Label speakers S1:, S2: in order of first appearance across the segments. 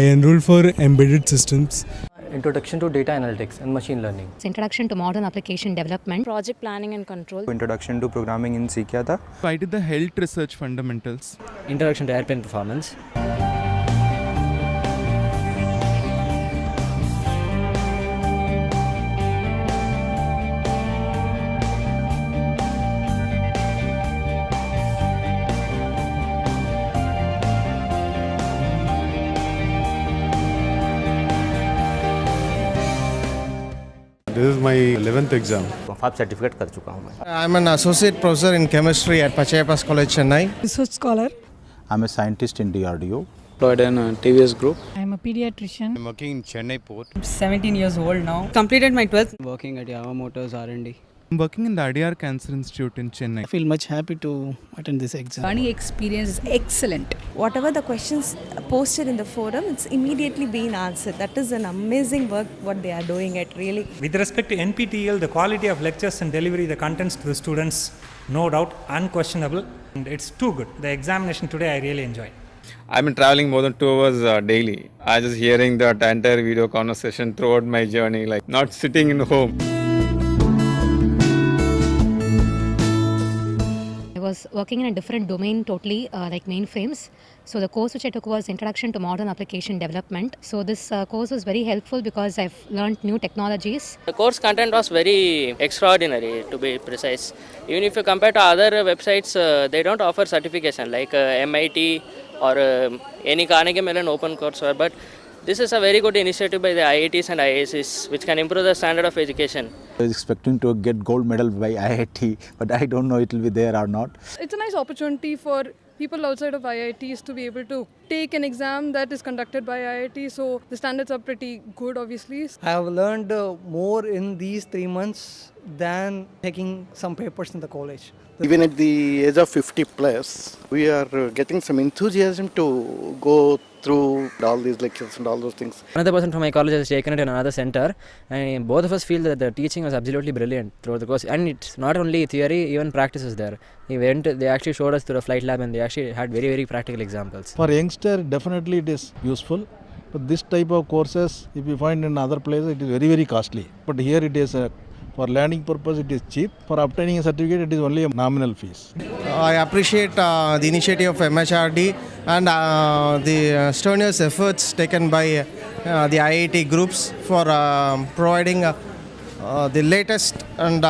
S1: I enrolled for embedded systems.
S2: Introduction to data analytics and machine learning.
S3: Introduction to modern application development.
S4: Project planning and control.
S5: Introduction to programming in सीखा था.
S6: I did the health research fundamentals.
S2: Introduction to airplane performance.
S7: This is my 11th exam.
S2: FAB certificate कर चुका हूँ मैं.
S8: I'm an associate professor in chemistry at Pachayappa's College, Chennai.
S9: Research scholar.
S5: I'm a scientist in DRDO.
S10: Employed in TVS Group.
S9: I'm a pediatrician.
S7: I'm working in Chennai port.
S9: I'm 17 years old now.
S4: Completed my 12th.
S10: Working at Yamaha Motors R&D.
S6: I'm working in the Adyar Cancer Institute in Chennai.
S10: I feel much happy to attend this exam.
S9: Learning experience is excellent.
S4: Whatever the questions posted in the forum, it's immediately being answered. That is an amazing work what they are doing it really.
S11: With respect to NPTEL, the quality of lectures and delivery, the contents to the students, no doubt, unquestionable. And it's too good. The examination today I really enjoyed.
S12: I've been traveling more than 2 hours daily. I just hearing that entire video conversation throughout my journey, like not sitting in home.
S3: I was working in a different domain totally, like mainframes. So the course which I took was Introduction to Modern Application Development. So this course was very helpful because I've learned new technologies.
S13: The course content was very extraordinary, to be precise. Even if you compare to other websites, they don't offer certification like MIT or any Carnegie Mellon open courseware. But this is a very good initiative by the IITs and IIScs, which can improve the standard of education.
S5: I was expecting to get gold medal by IIT, but I don't know it will be there or not.
S9: It's a nice opportunity for people outside of IITs to be able to take an exam that is conducted by IIT. So the standards are pretty good, obviously.
S10: I have learned more in these 3 months than taking some papers in the college.
S14: Even at the age of 50 plus, we are getting some enthusiasm to go through all these lectures and all those things.
S2: Another person from my college has taken it in another center, and both of us feel that the teaching was absolutely brilliant throughout the course. And it's not only theory, even practice is there. They actually showed us through the flight lab, and they actually had very, very practical examples.
S7: For youngster, definitely it is useful. But this type of courses, if you find in other places, it is very, very costly. But here it is for learning purpose, it is cheap. For obtaining a certificate, it is only a nominal fees.
S8: I appreciate the initiative of MHRD and the strenuous efforts taken by the IIT groups for providing the latest and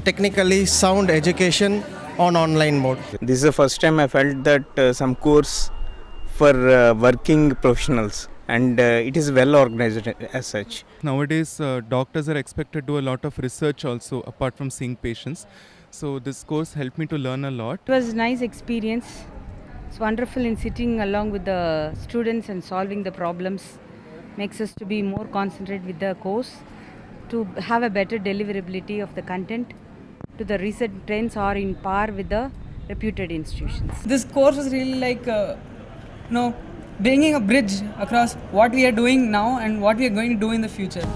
S8: technically sound education on online mode.
S12: This is the first time I felt that some course for working professionals, and it is well organized as such.
S6: Nowadays, doctors are expected to do a lot of research also, apart from seeing patients. So this course helped me to learn a lot.
S9: It was a nice experience. It's wonderful in sitting along with the students and solving the problems. Makes us to be more concentrated with the course, to have a better deliverability of the content, to the recent trends are in par with the reputed institutions.
S4: This course was really like, bringing a bridge across what we are doing now and what we are going to do in the future.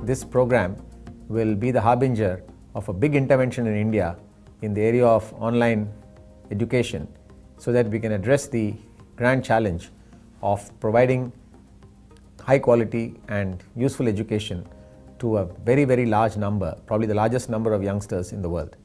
S2: This program will be the harbinger of a big intervention in India in the area of online education, so that we can address the grand challenge of providing high quality and useful education to a very, very large number, probably the largest number of youngsters in the world.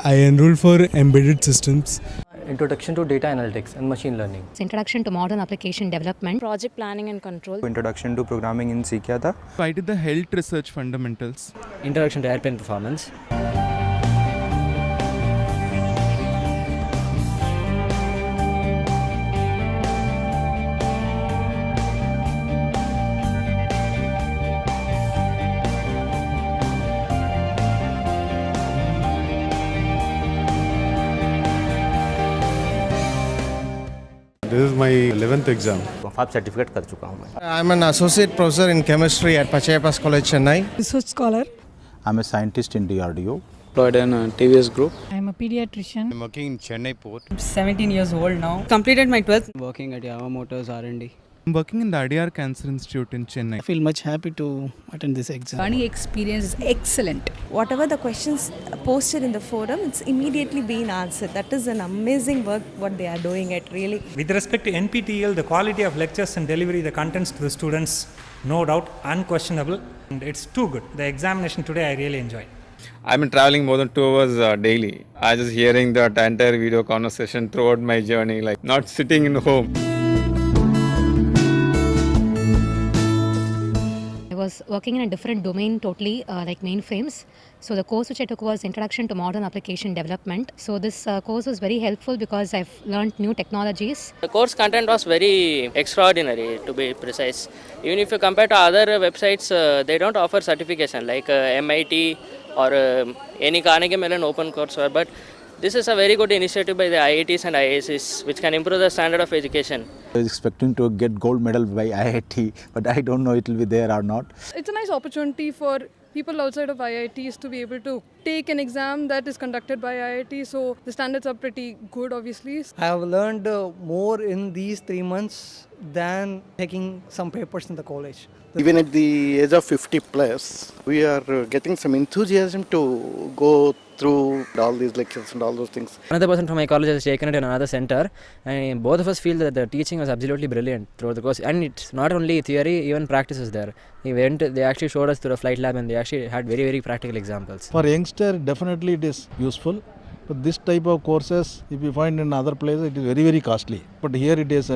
S1: I enrolled for embedded systems.
S10: Introduction to data analytics and machine learning.
S3: Introduction to modern application development.
S4: Project planning and control.
S12: Introduction to programming in सीखा था.
S6: I did the health research fundamentals.
S10: Introduction to airplane performance.
S7: This is my 11th exam.
S2: FAB certificate कर चुका हूँ मैं.
S8: I'm an associate professor in chemistry at Pachayappas College, Chennai.
S4: Research scholar.
S5: I'm a scientist in DRDO.
S12: Employed in TVS Group.
S4: I'm a pediatrician.
S7: I'm working in Chennai port.
S9: I'm 17 years old now. Completed my 12th.
S10: Working at Yamaha Motors R&D.
S6: I'm working in the Adyar Cancer Institute in Chennai.
S10: I feel much happy to attend this exam.
S9: Learning experience is excellent.
S4: Whatever the questions posted in the forum, it's immediately being answered. That is an amazing work what they are doing at really.
S11: With respect to NPTEL, the quality of lectures and delivery, the contents to the students, no doubt, unquestionable. And it's too good. The examination today I really enjoyed.
S12: I've been traveling more than 2 hours daily. I just hearing that entire video conversation throughout my journey, like not sitting in home.
S3: I was working in a different domain totally, like mainframes. So the course which I took was Introduction to Modern Application Development. So this course was very helpful because I've learned new technologies.
S13: The course content was very extraordinary, to be precise. Even if you compare to other websites, they don't offer certification like MIT or any Carnegie Mellon open courseware. But this is a very good initiative by the IITs and IIScs, which can improve the standard of education.
S5: I was expecting to get gold medal by IIT, but I don't know it will be there or not.
S4: It's a nice opportunity for people outside of IITs to be able to take an exam that is conducted by IIT. So the standards are pretty good, obviously. I have learned more in these 3 months than taking some papers in the college.
S14: Even at the age of 50 plus, we are getting some enthusiasm to go through all these lectures and all those things.
S10: Another person from my college has taken it in another center, and both of us feel that the teaching was absolutely brilliant throughout the course. And it's not only theory, even practice is there. They actually showed us through a flight lab, and they actually had very, very practical examples.
S7: For youngster, definitely it is useful. But this type of courses, if you find in other places, it is very, very costly. But here it is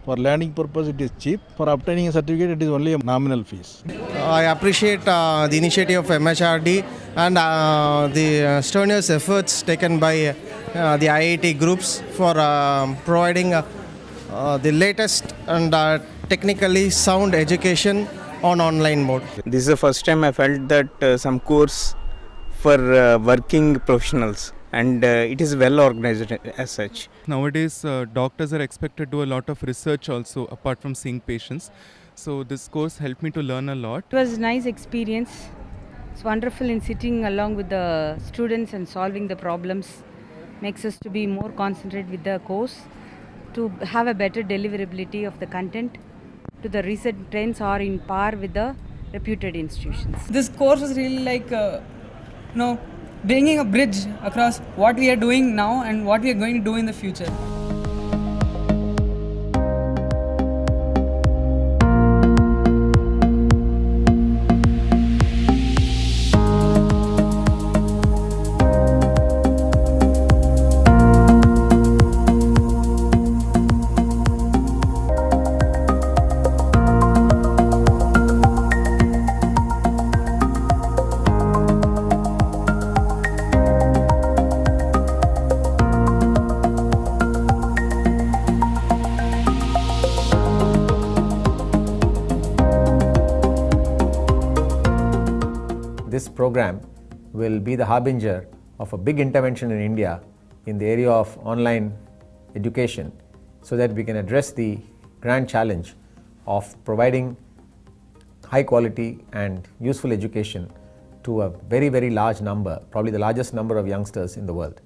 S7: for learning purpose, it is cheap. For obtaining a certificate, it is only a nominal fees.
S8: I appreciate the initiative of MHRD and the strenuous efforts taken by the IIT groups for providing the latest and technically sound education on online mode.
S12: This is the first time I felt that some course for working professionals, and it is well organized as such.
S6: Nowadays, doctors are expected to do a lot of research also, apart from seeing patients. So this course helped me to learn a lot.
S9: It was a nice experience. It's wonderful in sitting along with the students and solving the problems. Makes us to be more concentrated with the course, to have a better deliverability of the content, to the recent trends are in par with the reputed institutions.
S4: This course was really like, bringing a bridge across what we are doing now and what we are going to do in the future.
S2: This program will be the harbinger of a big intervention in India in the area of online education, so that we can address the grand challenge of providing high quality and useful education to a very, very large number, probably the largest number of youngsters in the world.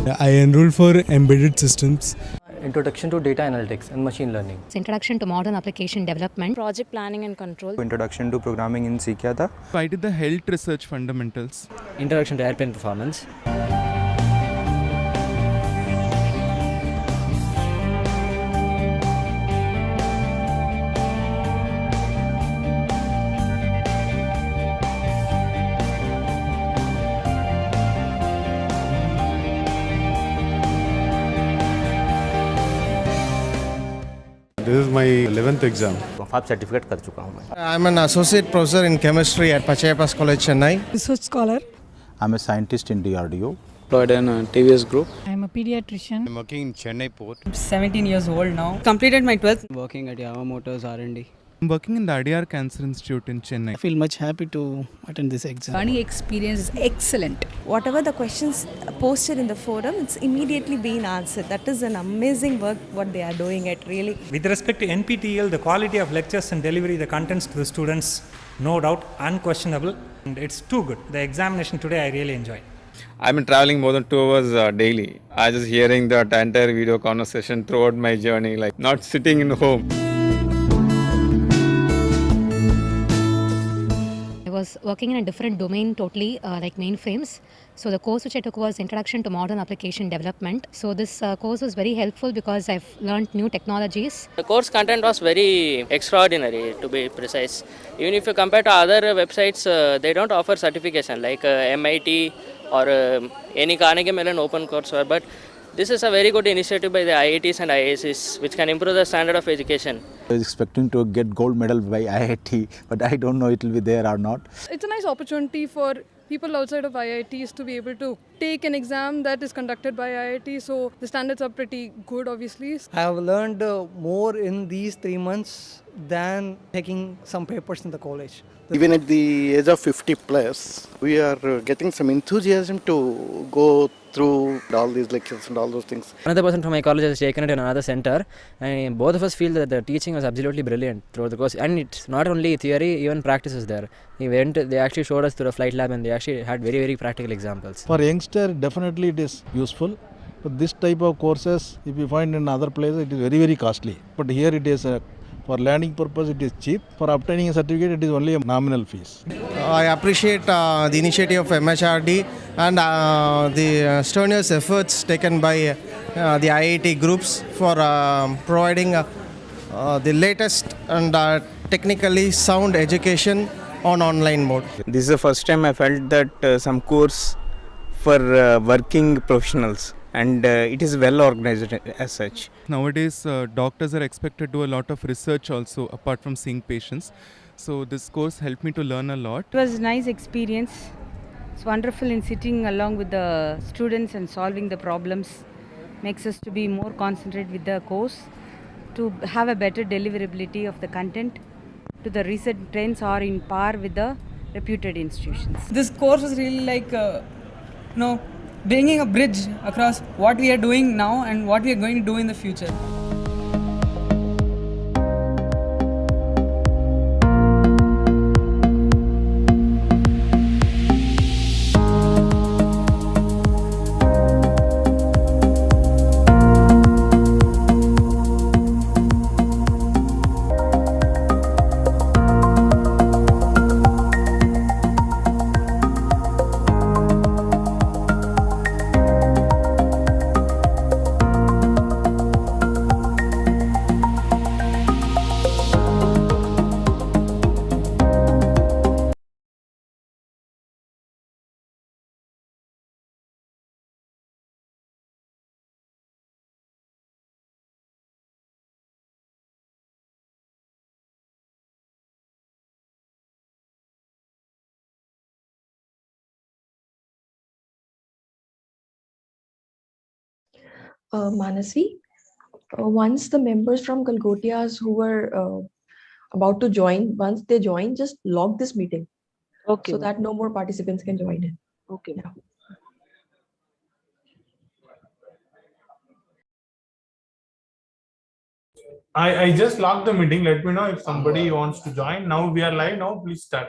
S1: I enrolled for embedded systems.
S15: Introduction to data analytics and machine learning.
S3: Introduction to modern application development.
S16: Project planning and control.
S17: Introduction to programming in सीख था.
S6: I did the health research fundamentals.
S10: Introduction to airplane performance.
S18: This is my 11th exam.
S19: FAB certificate कर चुका हूँ मैं.
S8: I'm an associate professor in chemistry at Pachayappa's College, Chennai.
S20: Research scholar.
S5: I'm a scientist in DRDO.
S21: Employed in a TVS group.
S20: I'm a pediatrician.
S18: I'm working in Chennai port.
S22: I'm 17 years old now.
S23: Completed my 12th.
S22: Working at Yamaha Motors R&D.
S6: I'm working in the Adyar Cancer Institute in Chennai.
S24: I feel much happy to attend this exam.
S25: Learning experience is excellent.
S26: Whatever the questions posted in the forum, it's immediately being answered. That is an amazing work what they are doing it really.
S11: With respect to NPTEL, the quality of lectures and delivery, the contents to the students, no doubt, unquestionable. And it's too good. The examination today I really enjoyed.
S12: I've been traveling more than 2 hours daily. I just hearing that entire video conversation throughout my journey, like not sitting in home.
S3: I was working in a different domain totally, like mainframes. So the course which I took was Introduction to Modern Application Development. So this course was very helpful because I've learned new technologies.
S13: The course content was very extraordinary, to be precise. Even if you compare to other websites, they don't offer certification like MIT or any Carnegie Mellon open courseware. But this is a very good initiative by the IITs and IIScs, which can improve the standard of education.
S5: I was expecting to get gold medal by IIT, but I don't know it will be there or not.
S4: It's a nice opportunity for people outside of IITs to be able to take an exam that is conducted by IIT. So the standards are pretty good, obviously.
S7: I have learned more in these 3 months than taking some papers in the college.
S14: Even at the age of 50 plus, we are getting some enthusiasm to go through all these lectures and all those things.
S10: Another person from my college has taken it in another center, and both of us feel that the teaching was absolutely brilliant throughout the course. And it's not only theory, even practice is there. They actually showed us through a flight lab, and they actually had very, very practical examples.
S7: For youngster, definitely it is useful. But this type of courses, if you find in other places, it is very, very costly. But here it is for learning purpose, it is cheap. For obtaining a certificate, it is only a nominal fees.
S8: I appreciate the initiative of MHRD and the strenuous efforts taken by the IIT groups for providing the latest and technically sound education on online mode.
S12: This is the first time I felt that some course for working professionals, and it is well organized as such.
S6: Nowadays, doctors are expected to do a lot of research also, apart from seeing patients. So this course helped me to learn a lot.
S9: It was a nice experience. It's wonderful in sitting along with the students and solving the problems. Makes us to be more concentrated with the course, to have a better deliverability of the content, to the recent trends are in par with the reputed institutions.
S22: This course was really like, bringing a bridge across what we are doing now and what we are going to do in the future.
S27: Manasi, once the members from Galgotias who were about to join, once they join, just log this meeting.
S9: Okay.
S27: So that no more participants can join in.
S9: Okay.
S27: Yeah.
S18: I just logged the meeting. Let me know if somebody wants to join. Now we are live. Now please start.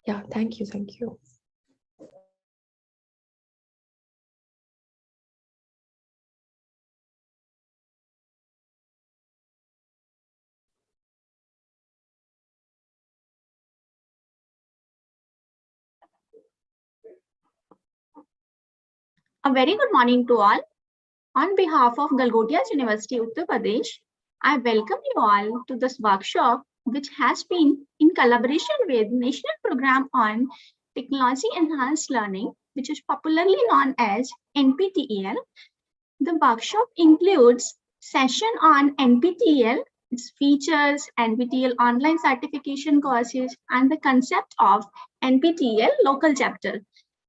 S27: Yeah, thank you. Thank you.
S1: A very good morning to all. On behalf of Galgotias University, Uttar Pradesh, I welcome you all to this workshop, which has been in collaboration with National Program on Technology Enhanced Learning, which is popularly known as NPTEL. The workshop includes session on NPTEL, its features, NPTEL online certification courses, and the concept of NPTEL local chapter.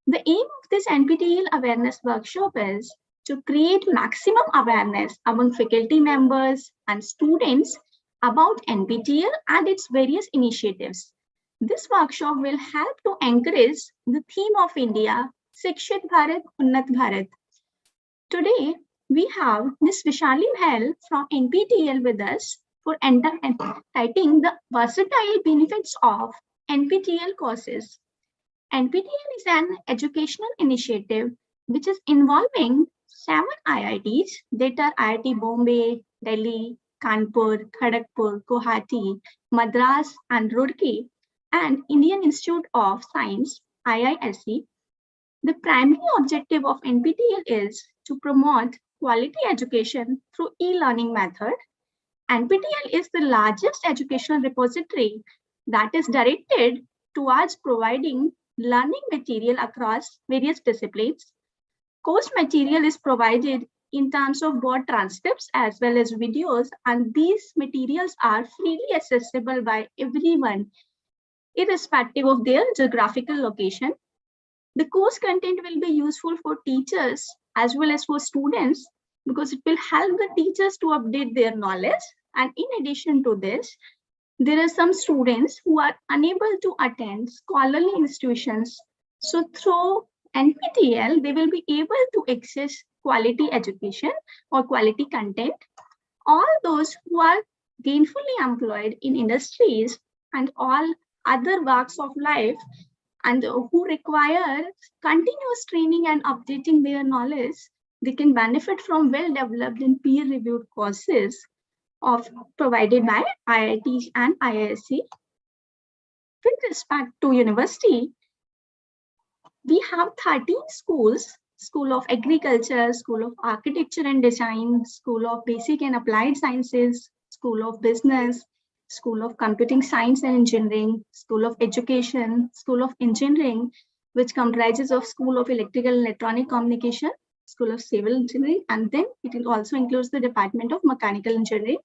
S1: The aim of this NPTEL awareness workshop is to create maximum awareness among faculty members and students about NPTEL and its various initiatives. This workshop will help to encourage the theme of India, Shikshit Bharat, Unnat Bharat. Today, we have Ms. Vishali Bhel from NPTEL with us for enlightening the versatile benefits of NPTEL courses. NPTEL is an educational initiative which is involving 7 IITs that are IIT Bombay, Delhi, Kanpur, Kharagpur, Guwahati, Madras, and Roorkee, and Indian Institute of Science, IISc. The primary objective of NPTEL is to promote quality education through e-learning method. NPTEL is the largest educational repository that is directed towards providing learning material across various disciplines. Course material is provided in terms of both transcripts as well as videos, and these materials are freely accessible by everyone, irrespective of their geographical location. The course content will be useful for teachers as well as for students because it will help the teachers to update their knowledge. And in addition to this, there are some students who are unable to attend scholarly institutions. So through NPTEL, they will be able to access quality education or quality content. All those who are gainfully employed in industries and all other walks of life and who require continuous training and updating their knowledge, they can benefit from well-developed and peer-reviewed courses provided by IITs and IISc. With respect to university, we have 13 schools: School of Agriculture, School of Architecture and Design, School of Basic and Applied Sciences, School of Business, School of Computing Science and Engineering, School of Education, School of Engineering, which comprises of School of Electrical and Electronic Communication, School of Civil Engineering, and then it also includes the Department of Mechanical Engineering.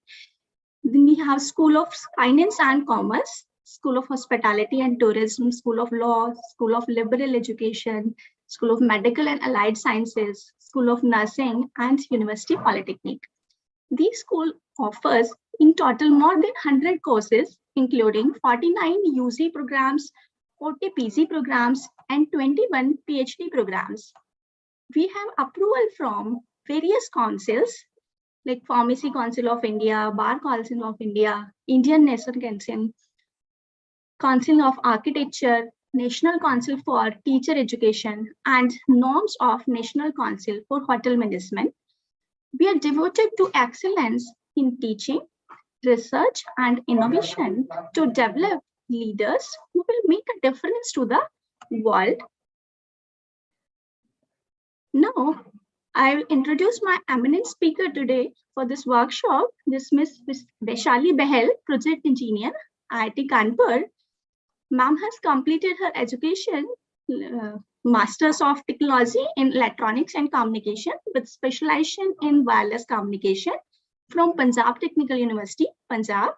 S1: Then we have School of Finance and Commerce, School of Hospitality and Tourism, School of Law, School of Liberal Education, School of Medical and Allied Sciences, School of Nursing, and University Polytechnic. These schools offers in total more than 100 courses, including 49 UG programs, 40 PG programs, and 21 PhD programs. We have approval from various councils like Pharmacy Council of India, Bar Council of India, Indian National Council, Council of Architecture, National Council for Teacher Education, and norms of National Council for Hotel Management. We are devoted to excellence in teaching, research, and innovation to develop leaders who will make a difference to the world. Now, I will introduce my eminent speaker today for this workshop, this Ms. Vishali Behel, Project Engineer, IIT Kanpur. Ma'am has completed her education, Masters of Technology in Electronics and Communication with specialization in wireless communication from Punjab Technical University, Punjab.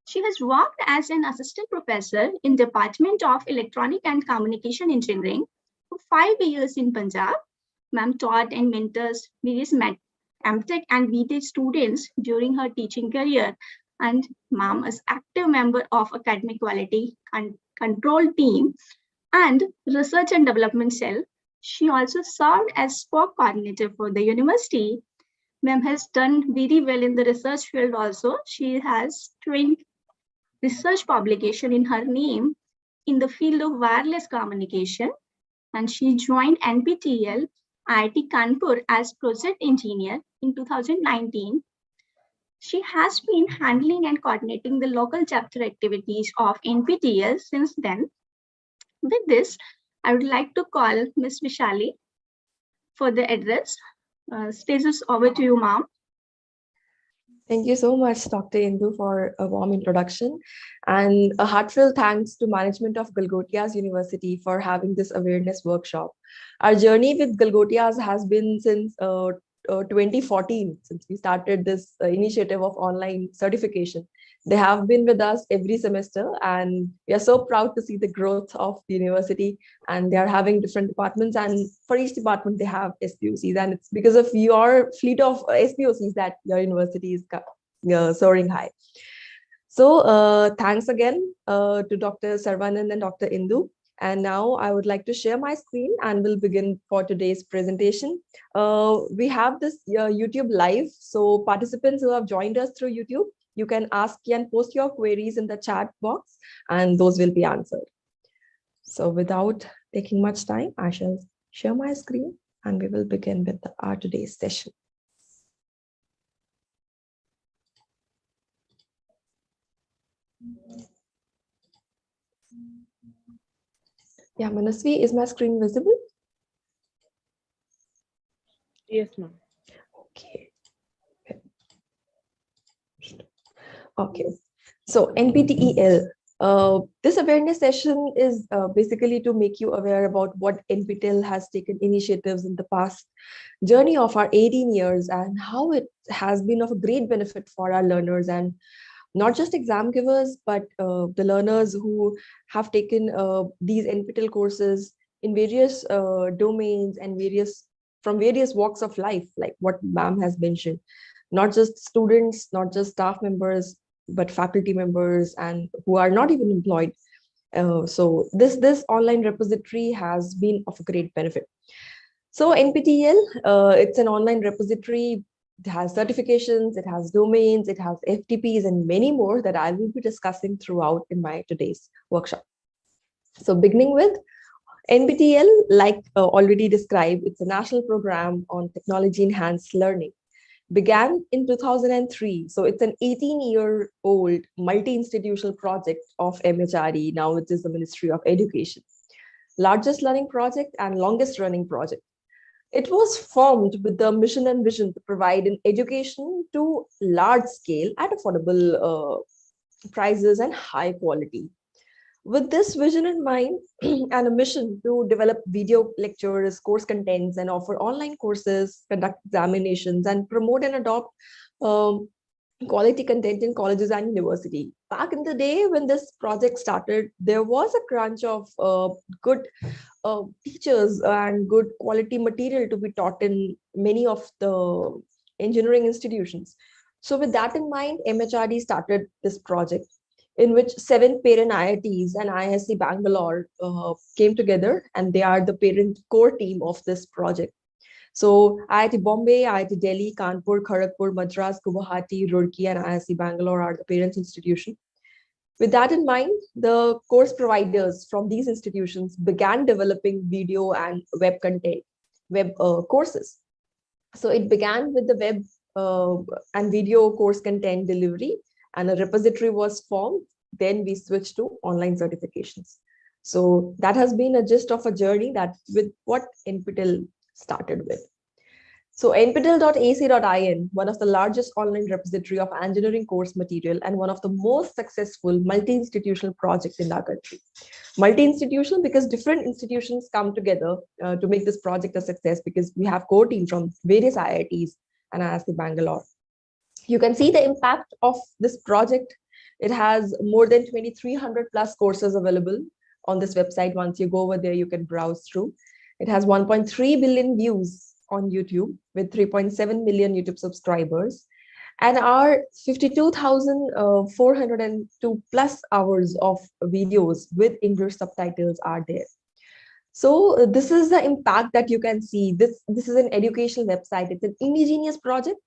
S1: She has worked as an assistant professor in Department of Electronic and Communication Engineering for 5 years in Punjab. Ma'am taught and mentors various MTech and BTech students during her teaching career, and Ma'am is active member of Academic Quality and Control Team and Research and Development Cell. She also served as SPOC coordinator for the university. Ma'am has done very well in the research field also. She has 20 research publication in her name in the field of wireless communication, and she joined NPTEL IIT Kanpur as project engineer in 2019. She has been handling and coordinating the local chapter activities of NPTEL since then. With this, I would like to call Ms. Vishali for the address. Stage is over to you, ma'am.
S27: Thank you so much, Dr. Indu, for a warm introduction, and a heartfelt thanks to management of Galgotias University for having this awareness workshop. Our journey with Galgotias has been since 2014, since we started this initiative of online certification. They have been with us every semester, and we are so proud to see the growth of the university. And they are having different departments, and for each department they have SPOCs, and it's because of your fleet of SPOCs that your university is soaring high. So thanks again to Dr. Sarvanand and Dr. Indu. And now I would like to share my screen and we'll begin for today's presentation. We have this YouTube live. So participants who have joined us through YouTube, you can ask and post your queries in the chat box and those will be answered. So without taking much time, I shall share my screen and we will begin with our today's session. Yeah, Manasvi, is my screen visible?
S2: Yes, ma'am.
S27: Okay. Okay. So NPTEL, this awareness session is basically to make you aware about what NPTEL has taken initiatives in the past journey of our 18 years and how it has been of a great benefit for our learners, and not just exam givers, but the learners who have taken these NPTEL courses in various domains and from various walks of life, like what ma'am has mentioned. Not just students, not just staff members, but faculty members and who are not even employed. So this online repository has been of a great benefit. So NPTEL, it's an online repository. It has certifications, it has domains, it has FTPs, and many more that I will be discussing throughout in my today's workshop. So beginning with NPTEL, like already described, it's a national program on technology-enhanced learning. Began in 2003. So it's an 18-year-old multi-institutional project of MHRD, now it is the Ministry of Education. Largest learning project and longest running project. It was formed with the mission and vision to provide an education to large scale at affordable prices and high quality. With this vision in mind and a mission to develop video lectures, course contents, and offer online courses, conduct examinations, and promote and adopt quality content in colleges and university. Back in the day when this project started, there was a crunch of good teachers and good quality material to be taught in many of the engineering institutions. So with that in mind, MHRD started this project, in which 7 parent IITs and ISC Bangalore came together, and they are the parent core team of this project. So IIT Bombay, IIT Delhi, Kanpur, Kharagpur, Madras, Guwahati, Roorkee, and ISC Bangalore are the parent institution. With that in mind, the course providers from these institutions began developing video and web content, web courses. So it began with the web and video course content delivery, and a repository was formed. Then we switched to online certifications. So that has been a gist of a journey that with what NPTEL started with. So nptel.ac.in, one of the largest online repository of engineering course material and one of the most successful multi-institutional projects in our country. Multi-institutional because different institutions come together to make this project a success, because we have core team from various IITs and ISC Bangalore. You can see the impact of this project. It has more than 2,300 plus courses available on this website. Once you go over there, you can browse through. It has 1.3 billion views on YouTube with 3.7 million YouTube subscribers. And our 52,402 plus hours of videos with English subtitles are there. So this is the impact that you can see. This is an educational website. It's an indigenous project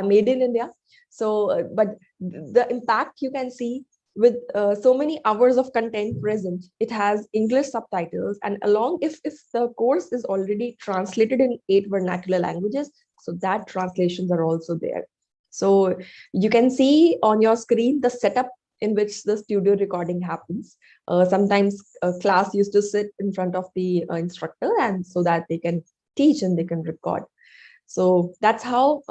S27: made in India. So, but the impact you can see with so many hours of content present. It has English subtitles, and along if the course is already translated in 8 vernacular languages, so that translations are also there. So you can see on your screen the setup in which the studio recording happens. Sometimes a class used to sit in front of the instructor, and so that they can teach and they can record. So that's how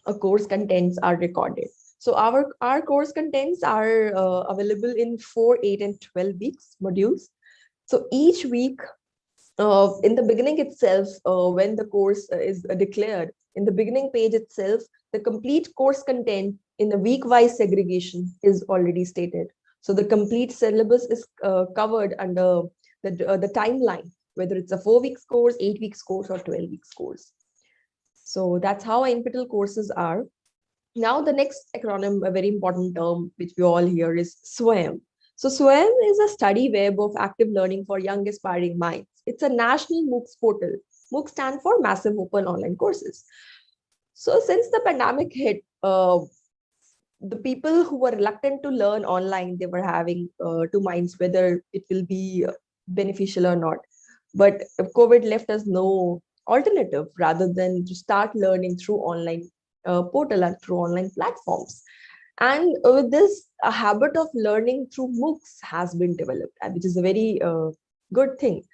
S27: a course contents are recorded. So our course contents are available in 4, 8, and 12 weeks modules. So each week, in the beginning itself, when the course is declared, in the beginning page itself, the complete course content in the week-wise segregation is already stated. So the complete syllabus is covered under the timeline, whether it's a 4 weeks course, 8 weeks course, or 12 weeks course. So that's how NPTEL courses are. Now the next acronym, a very important term which we all hear, is SWAYAM. So SWAYAM is a study web of active learning for young aspiring minds. It's a national MOOCs portal. MOOCs stand for Massive Open Online Courses. So since the pandemic hit, the people who were reluctant to learn online, they were having two minds whether it will be beneficial or not. But COVID left us no alternative rather than to start learning through online portal and through online platforms. And with this, a habit of learning through MOOCs has been developed, which is a very good thing.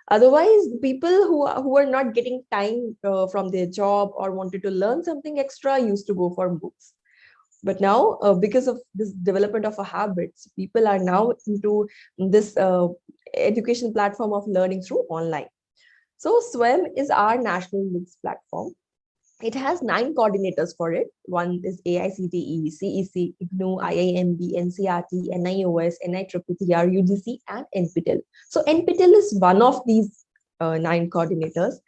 S27: Otherwise, people who are not getting time from their job or wanted to learn something extra used to go for MOOCs. But now, because of this development of a habit, people are now into this education platform of learning through online. So SWAYAM is our national MOOCs platform. It has 9 coordinators for it. One is AICTE, CEC, IGNOU, IIMB, NCRT, NIOS, NITTTR, UGC, and NPTEL. So NPTEL is one of these 9 coordinators.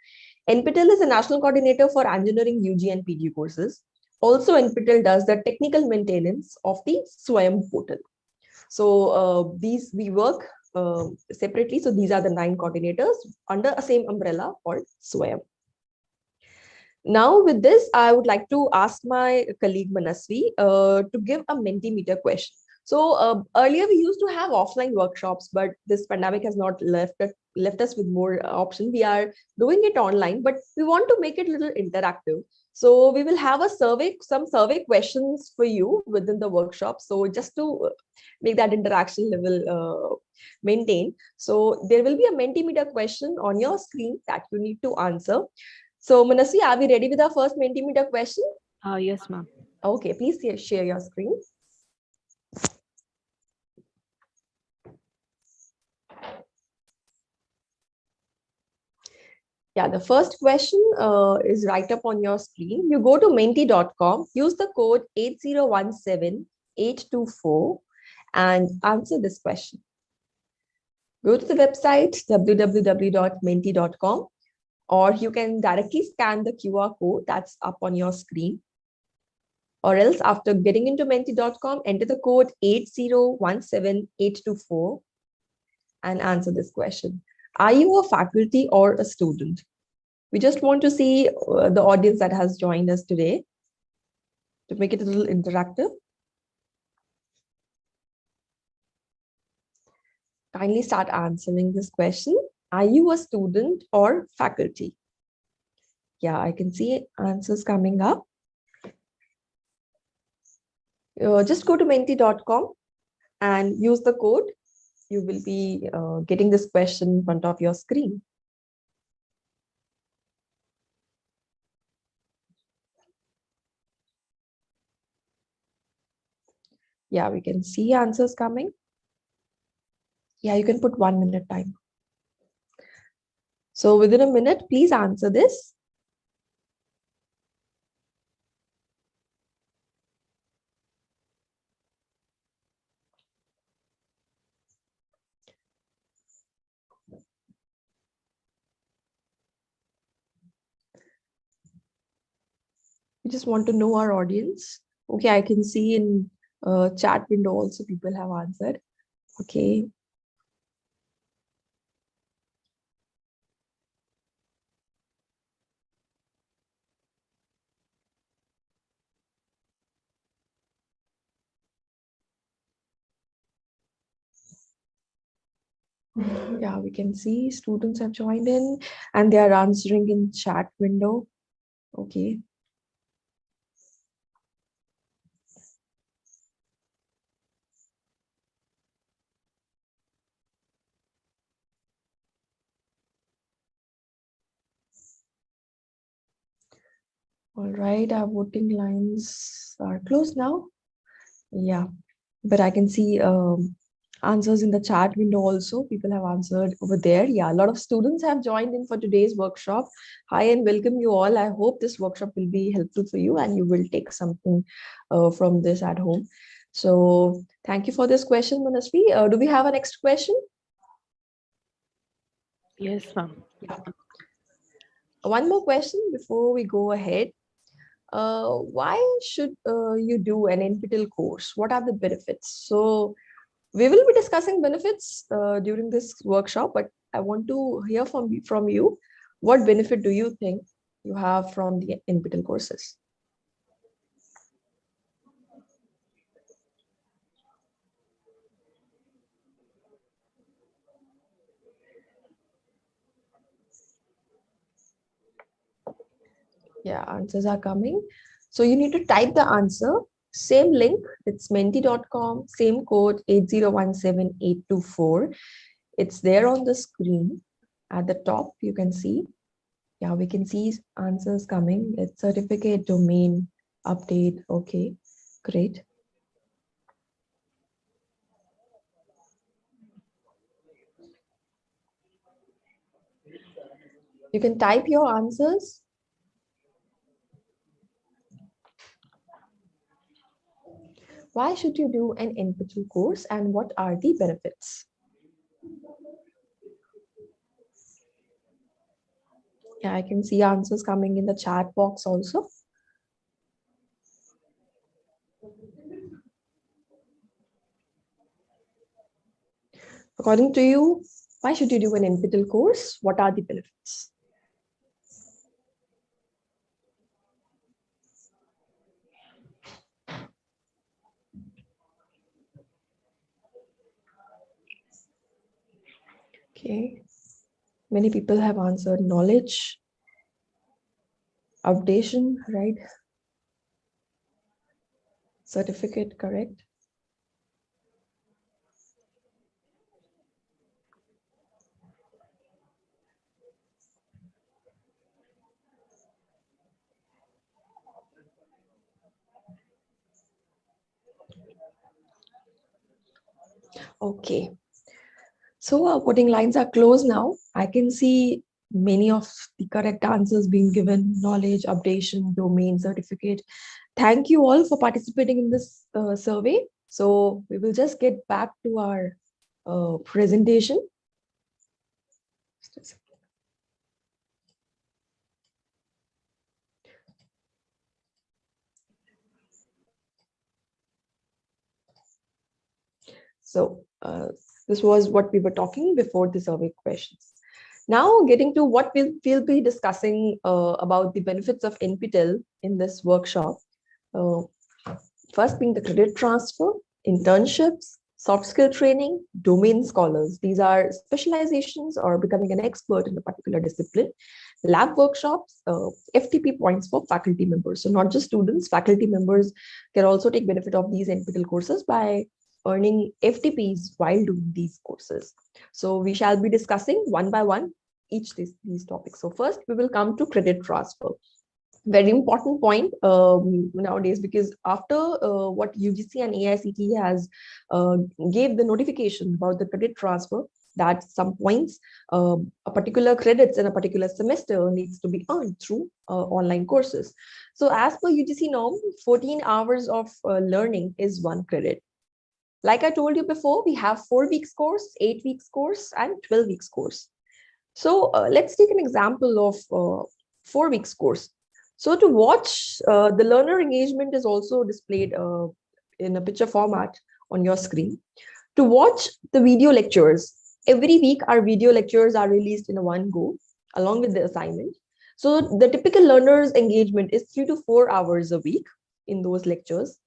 S27: NPTEL is a national coordinator for engineering UG and PG courses. Also, NPTEL does the technical maintenance of the SWAYAM portal. So these we work separately. So these are the 9 coordinators under a same umbrella called SWAYAM. Now with this, I would like to ask my colleague Manasvi to give a Mentimeter question. So earlier we used to have offline workshops, but this pandemic has not left us with more option. We are doing it online, but we want to make it a little interactive. So we will have a survey, some survey questions for you within the workshop. So just to make that interaction level maintained. So there will be a Mentimeter question on your screen that you need to answer. So Manasvi, are we ready with our first Mentimeter question?
S2: Yes, ma'am.
S27: Okay, please share your screen. Yeah, the first question is right up on your screen. You go to menti.com, use the code 8017824 and answer this question. Go to the website www.menti.com, or you can directly scan the QR code that's up on your screen. Or else after getting into menti.com, enter the code 8017824 and answer this question. Are you a faculty or a student? We just want to see the audience that has joined us today to make it a little interactive. Kindly start answering this question. Are you a student or faculty? Yeah, I can see answers coming up. Just go to menti.com and use the code. You will be getting this question in front of your screen. Yeah, we can see answers coming. Yeah, you can put 1 minute time. So within a minute, please answer this. We just want to know our audience. Okay, I can see in chat window also people have answered. Okay. Yeah, we can see students have joined in and they are answering in chat window. Okay. All right, our voting lines are closed now. Yeah, but I can see answers in the chat window also. People have answered over there. Yeah, a lot of students have joined in for today's workshop. Hi and welcome you all. I hope this workshop will be helpful for you and you will take something from this at home. So thank you for this question, Manasvi. Do we have a next question? Yes, ma'am. Yeah. One more question before we go ahead. Why should you do an NPTEL course? What are the benefits? So we will be discussing benefits during this workshop, but I want to hear from you. What benefit do you think you have from the NPTEL courses? Yeah, answers are coming. So you need to type the answer. Same link, it's menti.com, same code 8017824. It's there on the screen. At the top, you can see. Yeah, we can see answers coming. It's certificate, domain, update. Okay, great. You can type your answers. Why should you do an NPTEL course and what are the benefits? Yeah, I can see answers coming in the chat box also. According to you, why should you do an NPTEL course? What are the benefits? Okay, many people have answered knowledge, updation, right? Certificate, correct. Okay, so our voting lines are closed now. I can see many of the correct answers being given: knowledge, updation, domain, certificate. Thank you all for participating in this survey. So we will just get back to our presentation. So this was what we were talking before the survey questions. Now getting to what we'll be discussing about the benefits of NPTEL in this workshop. First being the credit transfer, internships, soft skill training, domain scholars. These are specializations or becoming an expert in a particular discipline. Lab workshops, FTP points for faculty members. So not just students, faculty members can also take benefit of these NPTEL courses by earning FTPs while doing these courses. So we shall be discussing one by one each these topics. So first we will come to credit transfer. Very important point nowadays, because after what UGC and AICTE has gave the notification about the credit transfer, that some points, a particular credits in a particular semester needs to be earned through online courses. So as per UGC norm, 14 hours of learning is 1 credit. Like I told you before, we have 4 weeks course, 8 weeks course, and 12 weeks course. So let's take an example of 4 weeks course. So to watch, the learner engagement is also displayed in a picture format on your screen. To watch the video lectures, every week our video lectures are released in a one go along with the assignment. So the typical learner's engagement is 3 to 4 hours a week in those lectures.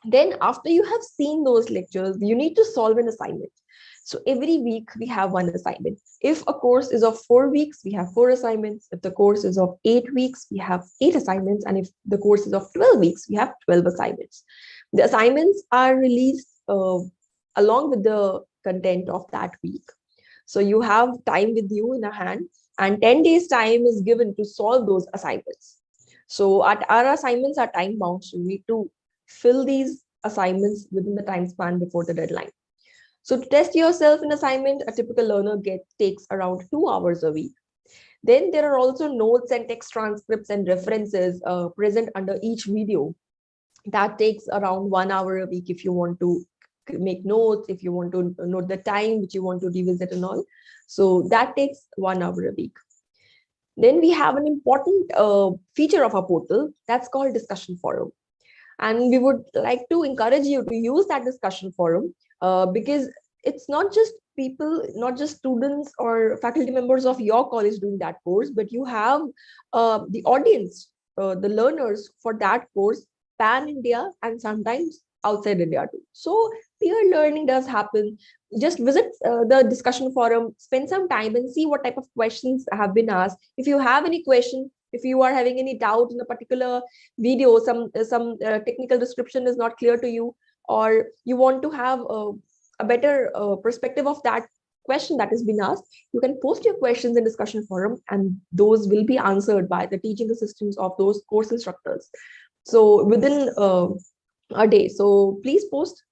S27: Then after you have seen those lectures, you need to solve an assignment. So every week we have one assignment. If a course is of 4 weeks, we have 4 assignments. If the course is of 8 weeks, we have 8 assignments. And if the course is of 12 weeks, we have 12 assignments. The assignments are released along with the content of that week. So you have time with you in a hand, and 10 days time is given to solve those assignments. So our assignments are time bound, so we need to fill these assignments within the time span before the deadline. So to test yourself in assignment, a typical learner takes around 2 hours a week. Then there are also notes and text transcripts and references present under each video. That takes around 1 hour a week if you want to make notes, if you want to note the time which you want to revisit and all. So that takes 1 hour a week. Then we have an important feature of our portal that's called discussion forum. And we would like to encourage you to use that discussion forum because it's not just people, not just students or faculty members of your college doing that course, but you have the audience, the learners for that course, pan India and sometimes outside India too. So peer learning does happen. Just visit the discussion forum, spend some time and see what type of questions have been asked. If you have any question, if you are having any doubt in a particular video, some technical description is not clear to you, or you want to have a better perspective of that question that has been asked, you can post your questions in discussion forum and those will be answered by the teaching assistants of those course instructors. So within a day. So please post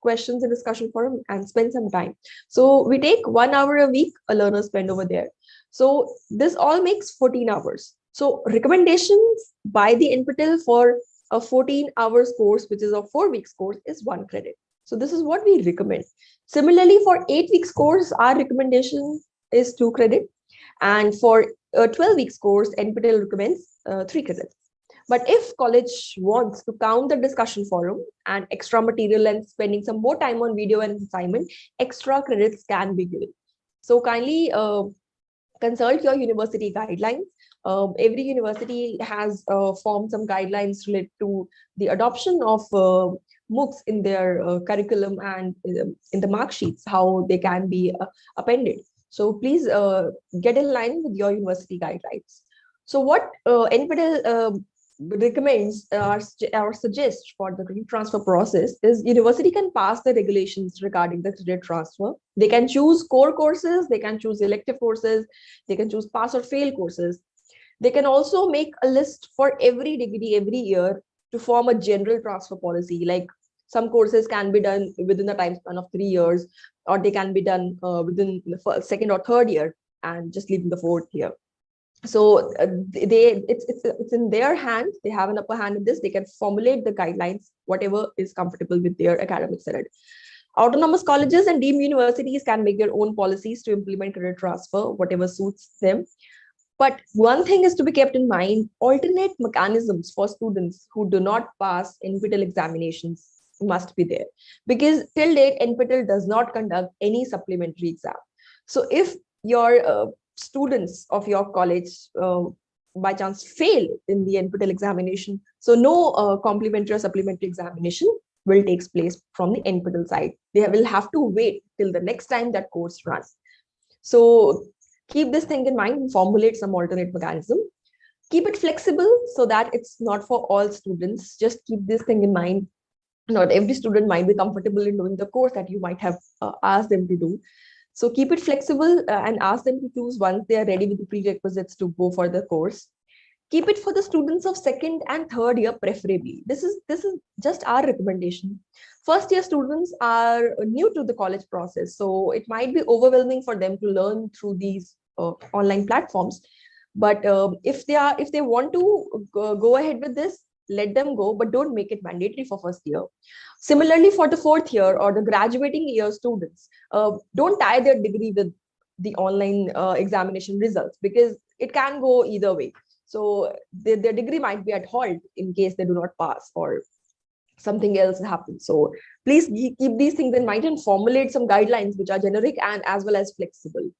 S27: questions in discussion forum and spend some time. So we take 1 hour a week a learner spend over there. So this all makes 14 hours. So recommendations by the NPTEL for a 14 hours course, which is a 4 weeks course, is 1 credit. So this is what we recommend. Similarly, for 8 weeks course, our recommendation is 2 credit. And for a 12 weeks course, NPTEL recommends 3 credits. But if college wants to count the discussion forum and extra material and spending some more time on video and assignment, extra credits can be given. So kindly consult your university guidelines. Every university has formed some guidelines related to the adoption of MOOCs in their curriculum and in the mark sheets, how they can be appended. So please get in line with your university guidelines. So what NPTEL recommends or suggests for the credit transfer process is university can pass the regulations regarding the credit transfer. They can choose core courses, they can choose elective courses, they can choose pass or fail courses. They can also make a list for every degree every year to form a general transfer policy. Like some courses can be done within the time span of 3 years, or they can be done within the second or third year and just leaving the fourth year. So it's in their hands. They have an upper hand in this. They can formulate the guidelines, whatever is comfortable with their academic senate. Autonomous colleges and deemed universities can make their own policies to implement credit transfer, whatever suits them. But one thing is to be kept in mind: alternate mechanisms for students who do not pass NPTEL examinations must be there, because till date NPTEL does not conduct any supplementary exam. So if your students of your college by chance fail in the NPTEL examination, so no complementary or supplementary examination will take place from the NPTEL side. They will have to wait till the next time that course runs. So keep this thing in mind and formulate some alternate mechanism. Keep it flexible so that it's not for all students. Just keep this thing in mind. Not every student might be comfortable in doing the course that you might have asked them to do. So keep it flexible and ask them to choose once they are ready with the prerequisites to go for the course. Keep it for the students of second and third year preferably. This is just our recommendation. First year students are new to the college process, so it might be overwhelming for them to learn through these online platforms. But if they want to go ahead with this, let them go, but don't make it mandatory for first year. Similarly, for the fourth year or the graduating year students, don't tie their degree with the online examination results, because it can go either way. So their degree might be at halt in case they do not pass or something else happens. So please keep these things in mind and formulate some guidelines which are generic and as well as flexible.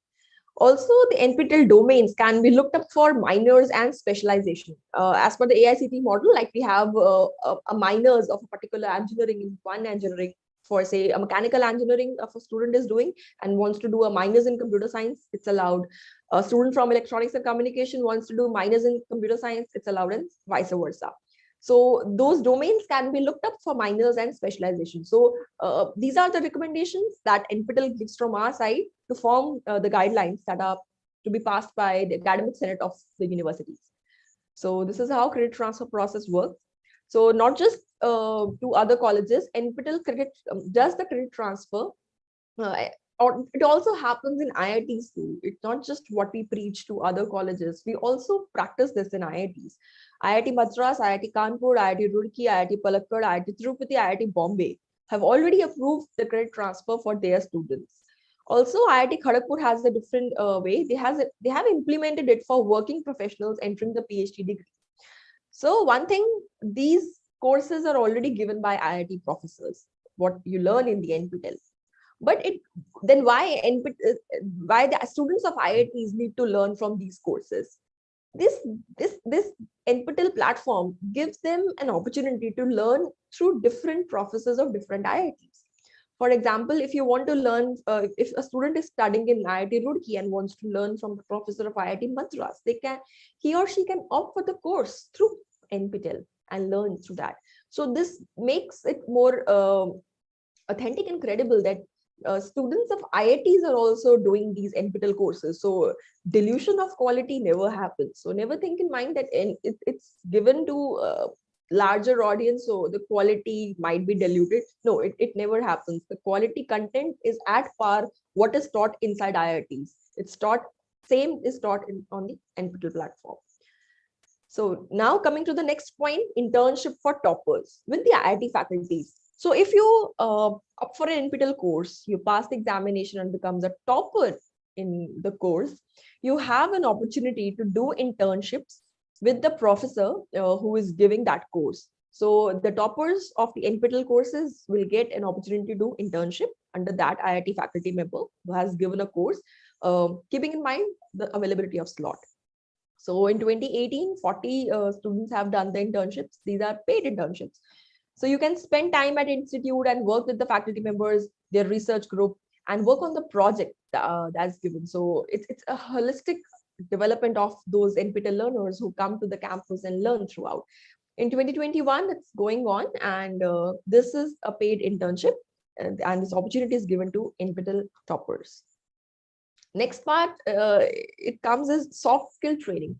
S27: Also, the NPTEL domains can be looked up for minors and specialization. As per the AICT model, like we have a minors of a particular engineering in one engineering, for say a mechanical engineering if a student is doing and wants to do a minors in computer science, it's allowed. A student from electronics and communication wants to do minors in computer science, it's allowed, and vice versa. So those domains can be looked up for minors and specialization. So these are the recommendations that NPTEL gives from our side to form the guidelines that are to be passed by the academic senate of the universities. So this is how credit transfer process works. So not just to other colleges, NPTEL credit does the credit transfer, or it also happens in IITs too. It's not just what we preach to other colleges. We also practice this in IITs. IIT Madras, IIT Kanpur, IIT Roorkee, IIT Palakkad, IIT Tirupati, IIT Bombay have already approved the credit transfer for their students. Also, IIT Kharagpur has a different way. They have implemented it for working professionals entering the PhD degree. So one thing, these courses are already given by IIT professors, what you learn in the NPTEL. But then why the students of IITs need to learn from these courses? This NPTEL platform gives them an opportunity to learn through different professors of different IITs. For example, if you want to learn, if a student is studying in IIT Roorkee and wants to learn from the professor of IIT Madras, he or she can opt for the course through NPTEL and learn through that. So this makes it more authentic and credible that students of IITs are also doing these NPTEL courses. So dilution of quality never happens. So never think in mind that it's given to larger audience, so the quality might be diluted. No, it never happens. The quality content is at par what is taught inside IITs. It's taught, same is taught on the NPTEL platform. So now coming to the next point, internship for toppers with the IIT faculties. So if you opt for an NPTEL course, you pass the examination and becomes a topper in the course, you have an opportunity to do internships with the professor who is giving that course. So the toppers of the NPTEL courses will get an opportunity to do internship under that IIT faculty member who has given a course, keeping in mind the availability of slot. So in 2018, 40 students have done the internships. These are paid internships. So you can spend time at institute and work with the faculty members, their research group, and work on the project that's given. So it's a holistic development of those NPTEL learners who come to the campus and learn throughout. In 2021, it's going on, and this is a paid internship, and this opportunity is given to NPTEL toppers. Next part, it comes as soft skill training.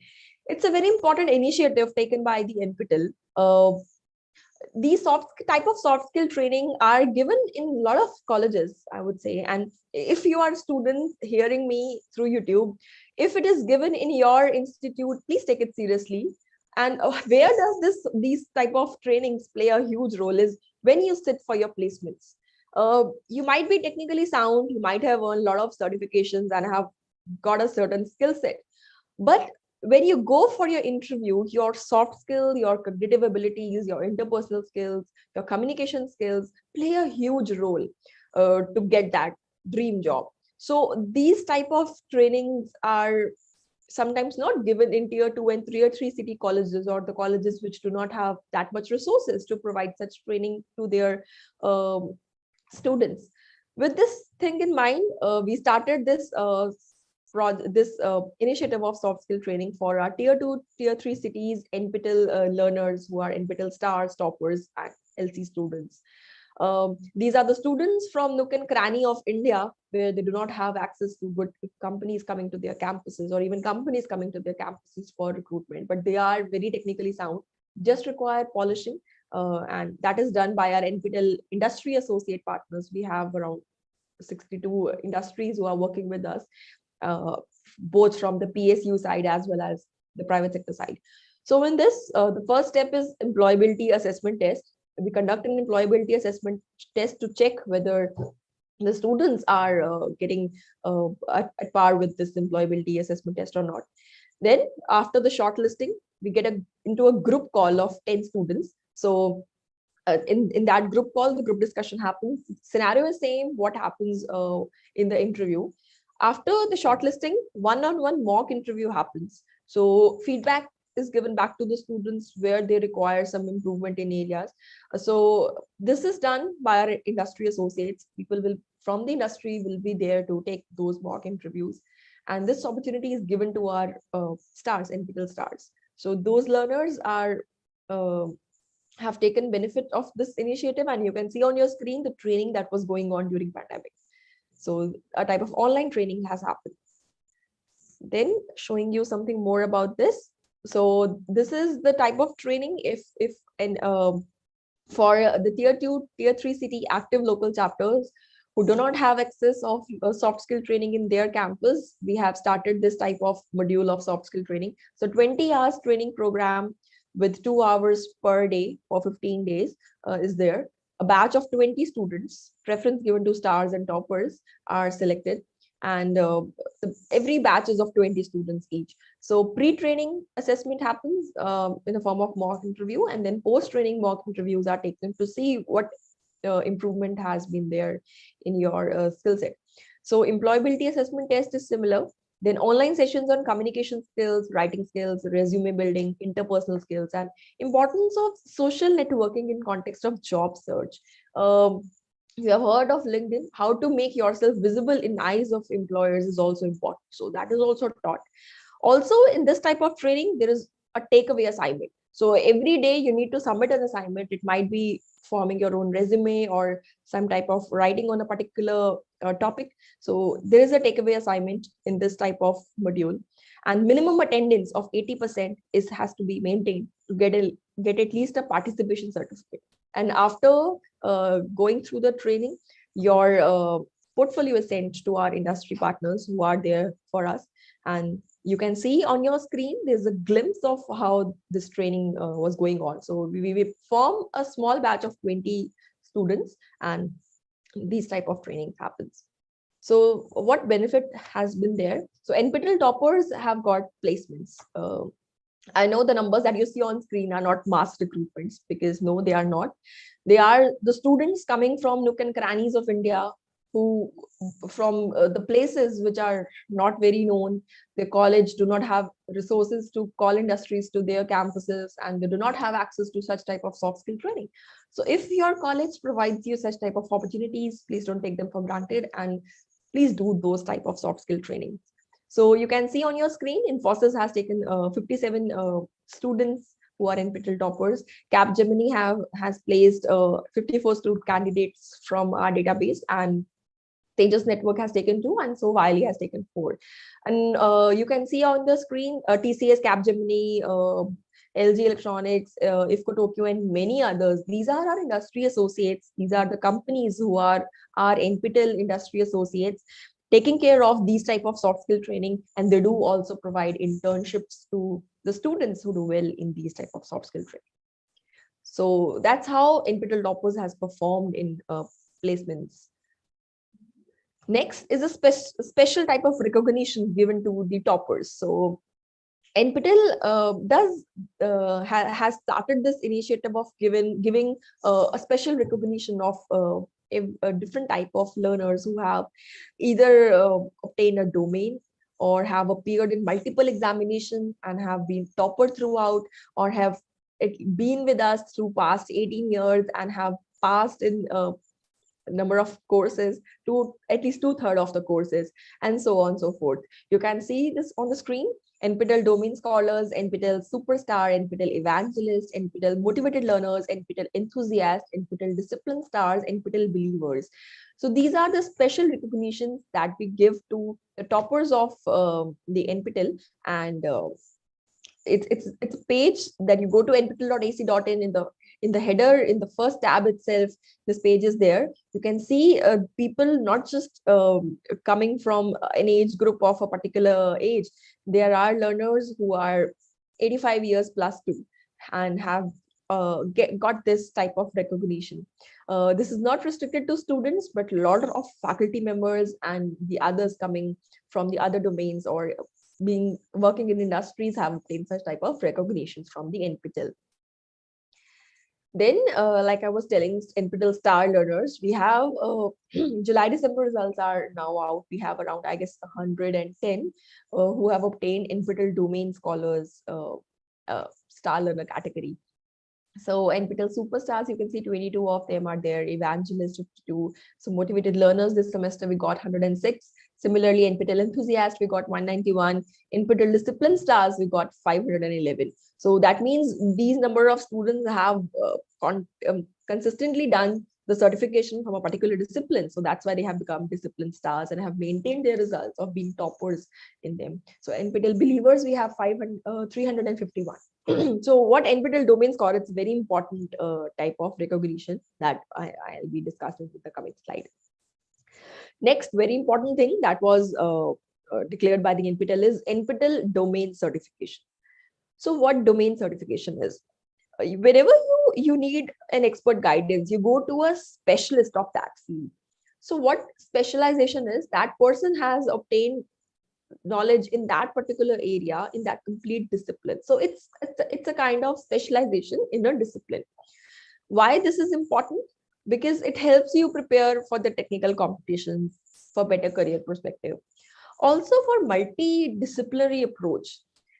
S27: It's a very important initiative taken by the NPTEL. These type of soft skill training are given in a lot of colleges, I would say. And if you are a student hearing me through YouTube, if it is given in your institute, please take it seriously. And where does these type of trainings play a huge role is when you sit for your placements. You might be technically sound, you might have earned a lot of certifications and have got a certain skill set. But when you go for your interview, your soft skill, your cognitive abilities, your interpersonal skills, your communication skills play a huge role to get that dream job. So these type of trainings are sometimes not given in tier 2 and tier 3 city colleges, or the colleges which do not have that much resources to provide such training to their students. With this thing in mind, we started this initiative of soft skill training for our tier 2, tier 3 cities, NPTEL learners who are NPTEL stars, toppers, and LC students. These are the students from nook and cranny of India where they do not have access to good companies coming to their campuses, or even companies coming to their campuses for recruitment, but they are very technically sound, just require polishing. And that is done by our NPTEL industry associate partners. We have around 62 industries who are working with us, both from the PSU side as well as the private sector side. So in this, the first step is employability assessment test. We conduct an employability assessment test to check whether the students are getting at par with this employability assessment test or not. Then after the shortlisting, we get into a group call of 10 students. So in that group call, the group discussion happens. Scenario is same, what happens in the interview. After the shortlisting, one-on-one mock interview happens. So feedback is given back to the students where they require some improvement in areas. So this is done by our industry associates. People from the industry will be there to take those mock interviews. And this opportunity is given to our stars, NPTEL stars. So those learners are have taken benefit of this initiative, and you can see on your screen the training that was going on during pandemic. So a type of online training has happened. Then showing you something more about this. So this is the type of training for the tier 2, tier 3 city active local chapters who do not have access of soft skill training in their campus, we have started this type of module of soft skill training. So 20 hours training program with 2 hours per day for 15 days is there. A batch of 20 students, preference given to stars and toppers, are selected, and every batch is of 20 students each. So pre-training assessment happens in the form of mock interview, and then post-training mock interviews are taken to see what improvement has been there in your skill set. So employability assessment test is similar. Then online sessions on communication skills, writing skills, resume building, interpersonal skills, and importance of social networking in context of job search. You have heard of LinkedIn. How to make yourself visible in eyes of employers is also important. So that is also taught. Also, in this type of training, there is a takeaway assignment. So every day you need to submit an assignment. It might be forming your own resume or some type of writing on a particular topic. So there is a takeaway assignment in this type of module, and minimum attendance of 80% has to be maintained to get at least a participation certificate. And after going through the training, your portfolio is sent to our industry partners who are there for us. And you can see on your screen, there's a glimpse of how this training was going on. So we form a small batch of 20 students, and these type of training happens. So what benefit has been there? So NPTEL toppers have got placements. I know the numbers that you see on screen are not mass recruitments, because no, they are not. They are the students coming from nook and crannies of India, who from the places which are not very known. The college do not have resources to call industries to their campuses, and they do not have access to such type of soft skill training. So if your college provides you such type of opportunities, please don't take them for granted, and please do those type of soft skill training. So you can see on your screen, Infosys has taken 57 students who are NPTEL toppers. Capgemini has placed 54 student candidates from our database, and Tejas Network has taken 2, and so Wiley has taken 4. And you can see on the screen TCS, Capgemini, LG Electronics, IFCO Tokyo, and many others. These are our industry associates. These are the companies who are our NPTEL industry associates, taking care of these type of soft skill training, and they do also provide internships to the students who do well in these type of soft skill training. So that's how NPTEL toppers has performed in placements. Next is a special type of recognition given to the toppers. So NPTEL has started this initiative of giving a special recognition of a different type of learners who have either obtained a domain, or have appeared in multiple examinations and have been topper throughout, or have been with us through past 18 years and have passed in number of courses to at least 2/3 of the courses, and so on and so forth. You can see this on the screen. NPTEL domain scholars, NPTEL superstar, NPTEL evangelist, NPTEL motivated learners, NPTEL enthusiasts, NPTEL discipline stars, NPTEL believers. So these are the special recognitions that we give to the toppers of the NPTEL. And it's a page that you go to nptel.ac.in. In the header, in the first tab itself, this page is there. You can see people not just coming from an age group of a particular age. There are learners who are 85 years plus too, and have got this type of recognition. This is not restricted to students, but a lot of faculty members and the others coming from the other domains or working in industries have obtained such type of recognitions from the NPTEL. Then, like I was telling, NPTEL star learners, we have July-December results are now out. We have around, I guess, 110 who have obtained NPTEL domain scholars star learner category. So NPTEL superstars, you can see 22 of them are there. Evangelists, 52. So motivated learners this semester, we got 106. Similarly, NPTEL enthusiasts, we got 191. NPTEL discipline stars, we got 511. So that means these number of students have consistently done the certification from a particular discipline. So that's why they have become discipline stars and have maintained their results of being toppers in them. So NPTEL believers, we have 351. So what NPTEL domain score, it's very important type of recognition that I'll be discussing with the coming slide. Next, very important thing that was declared by the NPTEL is NPTEL domain certification. So what domain certification is? Whenever you need an expert guidance, you go to a specialist of that field. So what specialization is? That person has obtained knowledge in that particular area, in that complete discipline. So it's a kind of specialization in a discipline. Why this is important? Because it helps you prepare for the technical competitions, for better career perspective. Also for multidisciplinary approach.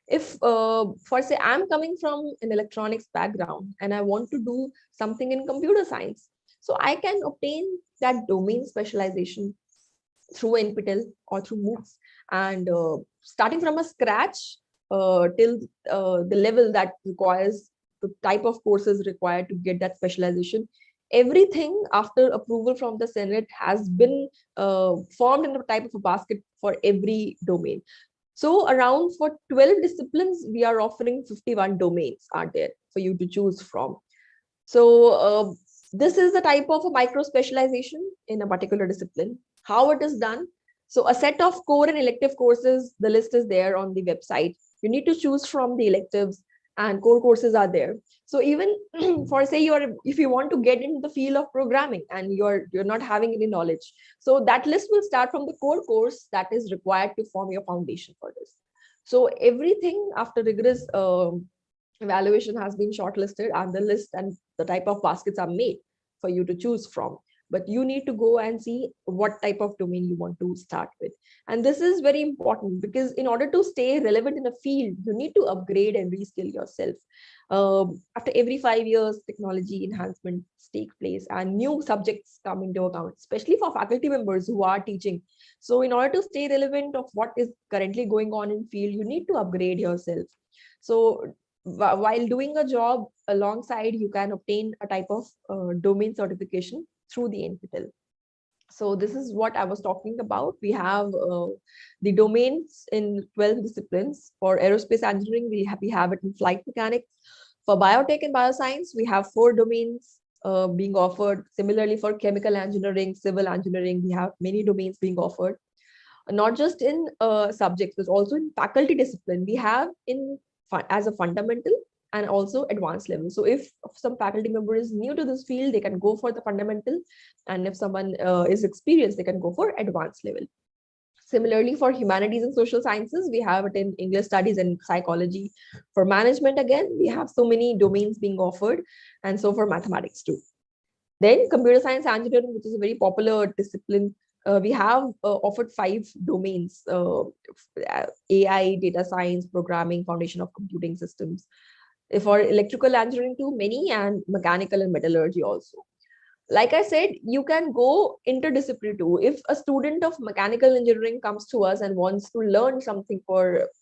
S27: If for say I'm coming from an electronics background and I want to do something in computer science, so I can obtain that domain specialization through NPTEL or through MOOCs, and starting from a scratch till the level that requires the type of courses required to get that specialization. Everything after approval from the Senate has been formed in a type of a basket for every domain. So around for 12 disciplines, we are offering 51 domains are there for you to choose from. So this is the type of a micro specialization in a particular discipline. How it is done? So a set of core and elective courses, the list is there on the website. You need to choose from the electives, and core courses are there. So even for say if you want to get into the field of programming and you're not having any knowledge, so that list will start from the core course that is required to form your foundation for this. So everything after rigorous evaluation has been shortlisted, and the list and the type of baskets are made for you to choose from. But you need to go and see what type of domain you want to start with. And this is very important because in order to stay relevant in a field, you need to upgrade and reskill yourself. After every 5 years, technology enhancements take place and new subjects come into account, especially for faculty members who are teaching. So in order to stay relevant of what is currently going on in field, you need to upgrade yourself. So while doing a job alongside, you can obtain a type of domain certification through the NPTEL. So this is what I was talking about. We have the domains in 12 disciplines. For aerospace engineering, we have it in flight mechanics. For biotech and bioscience, we have 4 domains being offered. Similarly, for chemical engineering, civil engineering, we have many domains being offered. Not just in subjects, but also in faculty discipline. We have as a fundamental and also advanced level. So if some faculty member is new to this field, they can go for the fundamental, and if someone is experienced, they can go for advanced level. Similarly, for humanities and social sciences, we have it in English studies and psychology. For management, again, we have so many domains being offered, and so for mathematics too. Then computer science engineering, which is a very popular discipline, we have offered 5 domains: AI, data science, programming, foundation of computing systems. For electrical engineering too, many, and mechanical and metallurgy also. Like I said, you can go interdisciplinary too. If a student of mechanical engineering comes to us and wants to learn something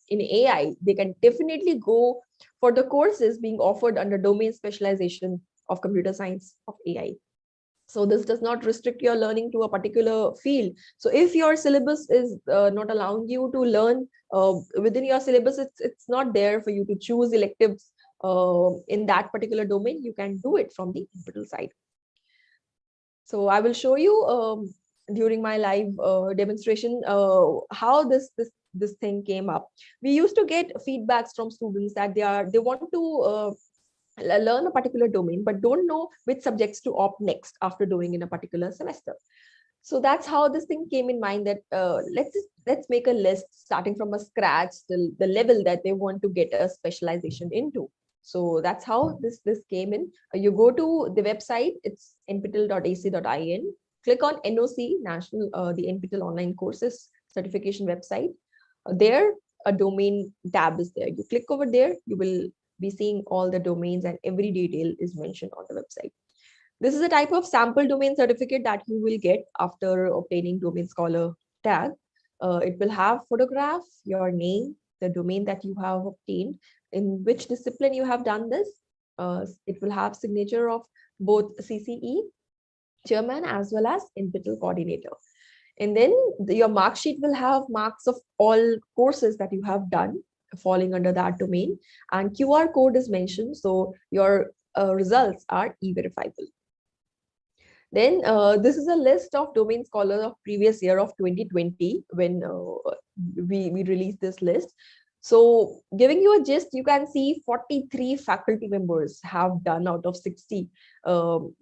S27: in AI, they can definitely go for the courses being offered under domain specialization of computer science of AI. So this does not restrict your learning to a particular field. So if your syllabus is not allowing you to learn within your syllabus, it's not there for you to choose electives in that particular domain. You can do it from the NPTEL side. So I will show you during my live demonstration how this thing came up. We used to get feedbacks from students that they want to learn a particular domain, but don't know which subjects to opt next after doing in a particular semester. So that's how this thing came in mind, that let's make a list starting from a scratch till the level that they want to get a specialization into. So that's how this came in. You go to the website, it's nptel.ac.in, click on NOC, National, the NPTEL Online Courses Certification website. There, a domain tab is there. You click over there, you will be seeing all the domains and every detail is mentioned on the website. This is a type of sample domain certificate that you will get after obtaining Domain Scholar tag. It will have photograph, your name, the domain that you have obtained, in which discipline you have done this. It will have signature of both CCE chairman as well as NPTEL coordinator. And then your mark sheet will have marks of all courses that you have done falling under that domain, and QR code is mentioned, so your results are e-verifiable. Then this is a list of domain scholars of previous year of 2020 when we released this list. So giving you a gist, you can see 43 faculty members have done out of 60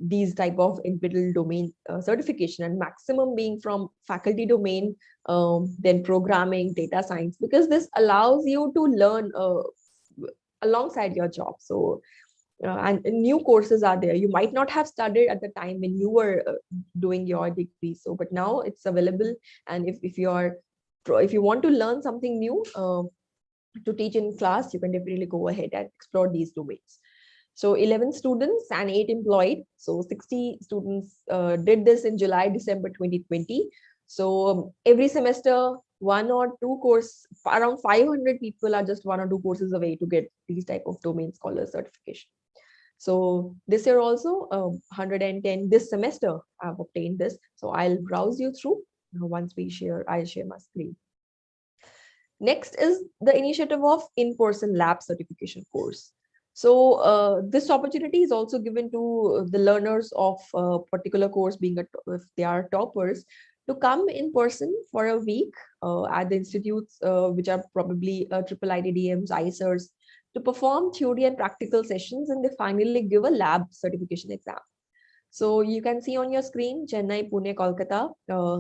S27: these type of NPTEL domain certification, and maximum being from faculty domain, then programming, data science, because this allows you to learn alongside your job. So and new courses are there. You might not have studied at the time when you were doing your degree, so but now it's available. And if you want to learn something new to teach in class, you can definitely go ahead and explore these domains. So 11 students and 8 employed. So 60 students did this in July, December 2020. So every semester, one or two course, around 500 people are just one or two courses away to get these type of domain scholar certification. So this year also 110 this semester I've obtained this. So I'll browse you through once I share my screen. Next is the initiative of in-person lab certification course. So this opportunity is also given to the learners of a particular course, being if they are toppers, to come in person for a week at the institutes, which are probably triple ITDMs, ICERs, to perform theory and practical sessions, and they finally give a lab certification exam. So you can see on your screen, Chennai, Pune, Kolkata.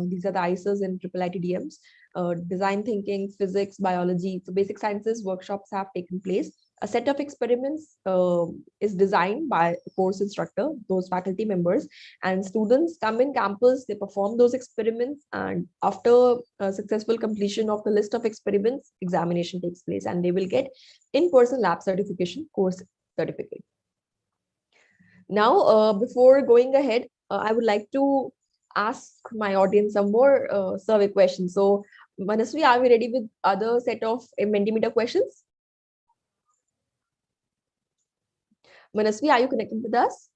S27: These are the ICERs and triple ITDMs. Design thinking, physics, biology, so basic sciences workshops have taken place. A set of experiments is designed by the course instructor, those faculty members, and students come in campus, they perform those experiments, and after successful completion of the list of experiments, examination takes place, and they will get in-person lab certification course certificate. Now, before going ahead, I would like to ask my audience some more survey questions. So, Manasvi, are we ready with other set of Mentimeter questions? Manasvi, are you connected with us?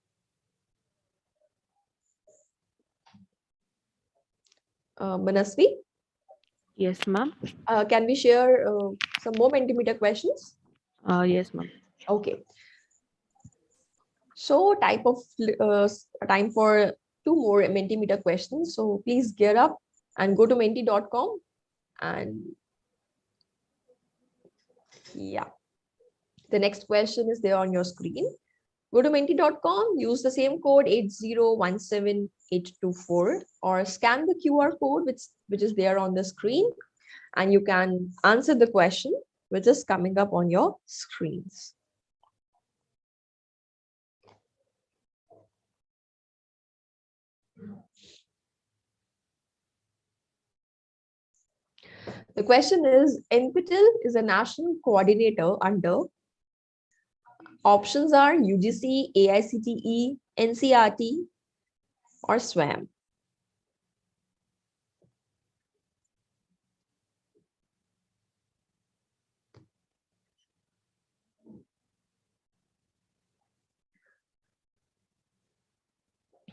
S27: Manasvi?
S2: Yes, ma'am.
S27: Can we share some more Mentimeter questions?
S2: Yes, ma'am.
S27: Okay. So time for two more Mentimeter questions. So please gear up and go to menti.com, and yeah, the next question is there on your screen. Go to menti.com, use the same code 8017824, or scan the QR code which is there on the screen, and you can answer the question which is coming up on your screens. The question is, NPTEL is a national coordinator under, options are UGC, AICTE, NCRT, or SWAM.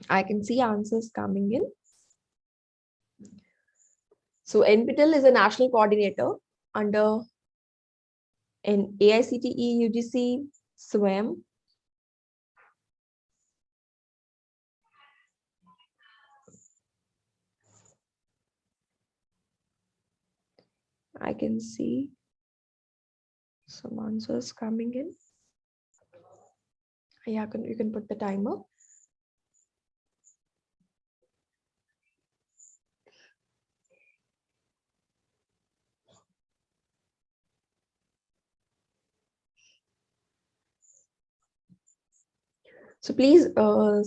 S27: I can see answers coming in. So NPTEL is a national coordinator under an AICTE, UGC, SWAM. I can see some answers coming in. Yeah, you can put the timer. So please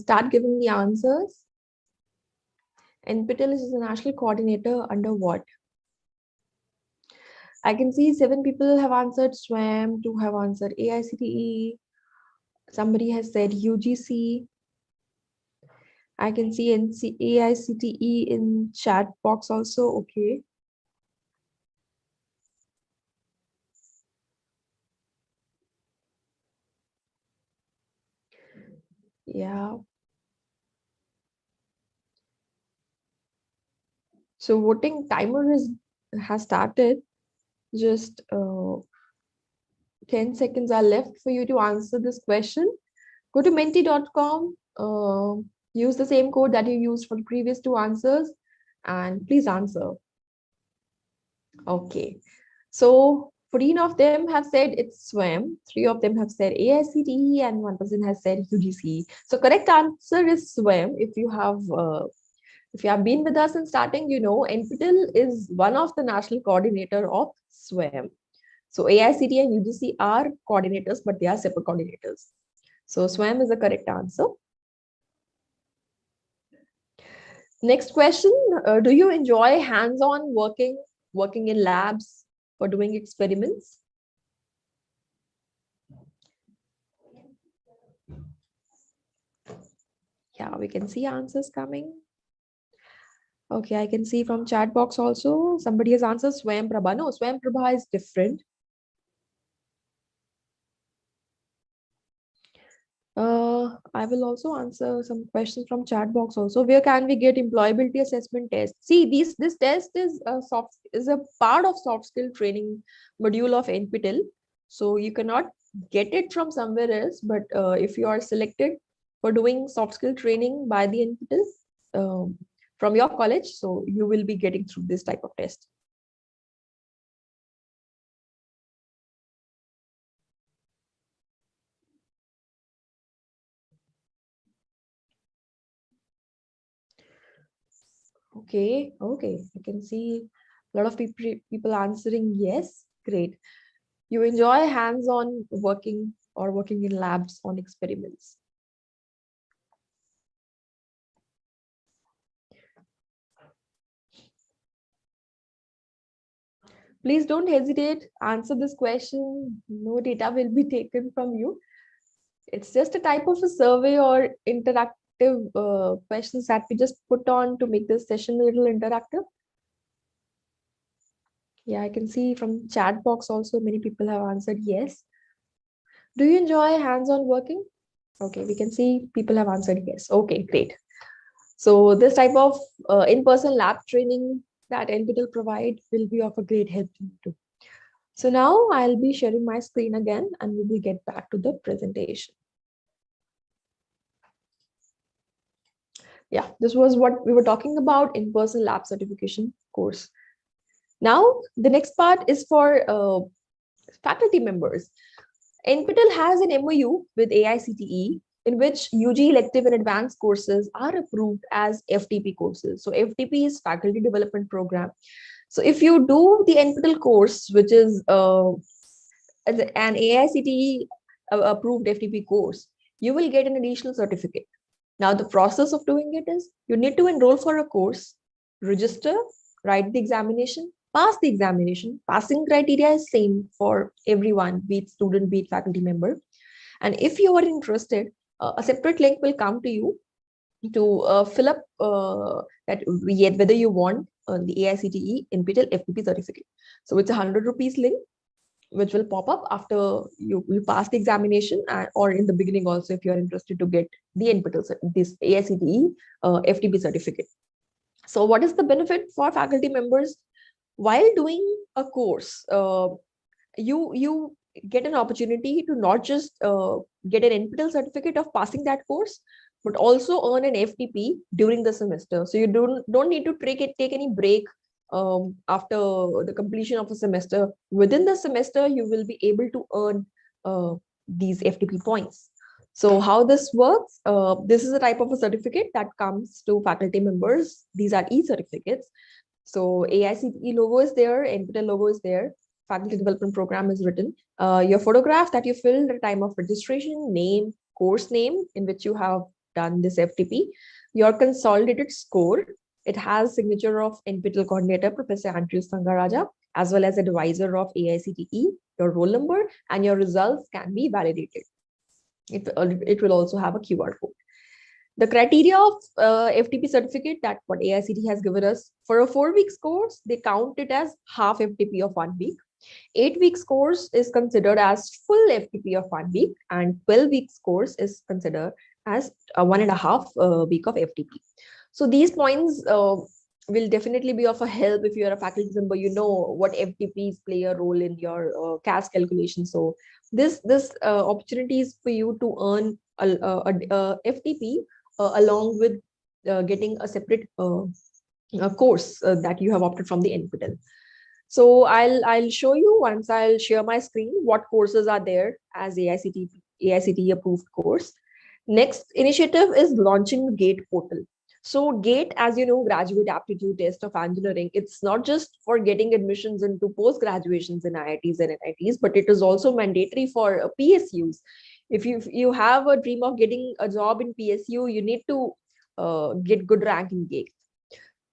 S27: start giving the answers. NPTEL is a national coordinator under what? I can see 7 people have answered SWAM, 2 have answered AICTE. Somebody has said UGC. I can see AICTE in chat box also. Okay. Yeah. So voting timer has started. Just 10 seconds are left for you to answer this question. Go to menti.com, use the same code that you used for the previous two answers, and please answer. Okay, so 14 of them have said it's SWAM, 3 of them have said AICTE, and 1 person has said UGC. So correct answer is SWAM. If you have been with us in starting, you know NPTEL is one of the national coordinator of SWAM. So AICTE and UGC are coordinators, but they are separate coordinators. So SWAM is the correct answer. Next question, do you enjoy hands-on working in labs for doing experiments? Yeah, we can see answers coming. Okay, I can see from chat box also, somebody has answered Swam Prabha. No, Swam Prabha is different. I will also answer some questions from chat box also. Where can we get employability assessment test? See, this test is a part of soft skill training module of NPTEL. So you cannot get it from somewhere else. But if you are selected for doing soft skill training by the NPTEL from your college, so you will be getting through this type of test. Okay, I can see a lot of people answering yes. Great. You enjoy hands-on working or working in labs on experiments. Please don't hesitate, answer this question. No data will be taken from you. It's just a type of a survey or interactive questions that we just put on to make this session a little interactive. Yeah, I can see from chat box also many people have answered yes. Do you enjoy hands-on working? Okay, we can see people have answered yes. Okay, great. So this type of in-person lab training that NPTEL provide will be of a great help to you too. So now I'll be sharing my screen again and we will get back to the presentation. Yeah, this was what we were talking about in-person lab certification course. Now, the next part is for faculty members. NPTEL has an MOU with AICTE in which UG elective and advanced courses are approved as FTP courses. So FTP is Faculty Development Program. So if you do the NPTEL course, which is an AICTE approved FTP course, you will get an additional certificate. Now, the process of doing it is you need to enroll for a course, register, write the examination, pass the examination. Passing criteria is same for everyone, be it student, be it faculty member. And if you are interested, a separate link will come to you to fill up that whether you want the AICTE NPTEL FTP certificate. So it's 100 rupees link, which will pop up after you pass the examination or in the beginning also if you're interested to get the NPTEL, this AICTE FTP certificate. So what is the benefit for faculty members? While doing a course, you get an opportunity to not just get an NPTEL certificate of passing that course, but also earn an FTP during the semester. So you don't need to take any break after the completion of a semester. Within the semester, you will be able to earn these FTP points. So how this works, this is a type of a certificate that comes to faculty members. These are e-certificates. So AICTE logo is there, NPTEL logo is there, faculty development program is written. Your photograph that you filled at the time of registration, name, course name in which you have done this FTP, your consolidated score. It has signature of NPTEL coordinator, Professor Andrew Sangaraja, as well as advisor of AICTE, your roll number, and your results can be validated. It will also have a QR code. The criteria of FTP certificate that what AICTE has given us for a 4 weeks course, they count it as half FTP of 1 week. 8 weeks course is considered as full FTP of 1 week, and 12 weeks course is considered as 1.5 week of FTP. So these points will definitely be of a help if you are a faculty member. You know what FTPs play a role in your CAS calculation. So this opportunity is for you to earn a FTP along with getting a separate course that you have opted from the NPTEL. So I'll show you once I'll share my screen what courses are there as AICTE approved course. Next initiative is launching GATE portal. So GATE, as you know, Graduate Aptitude Test of Engineering, it's not just for getting admissions into post graduations in IITs and NITs, but it is also mandatory for PSUs. If you have a dream of getting a job in PSU, you need to get good rank in GATE.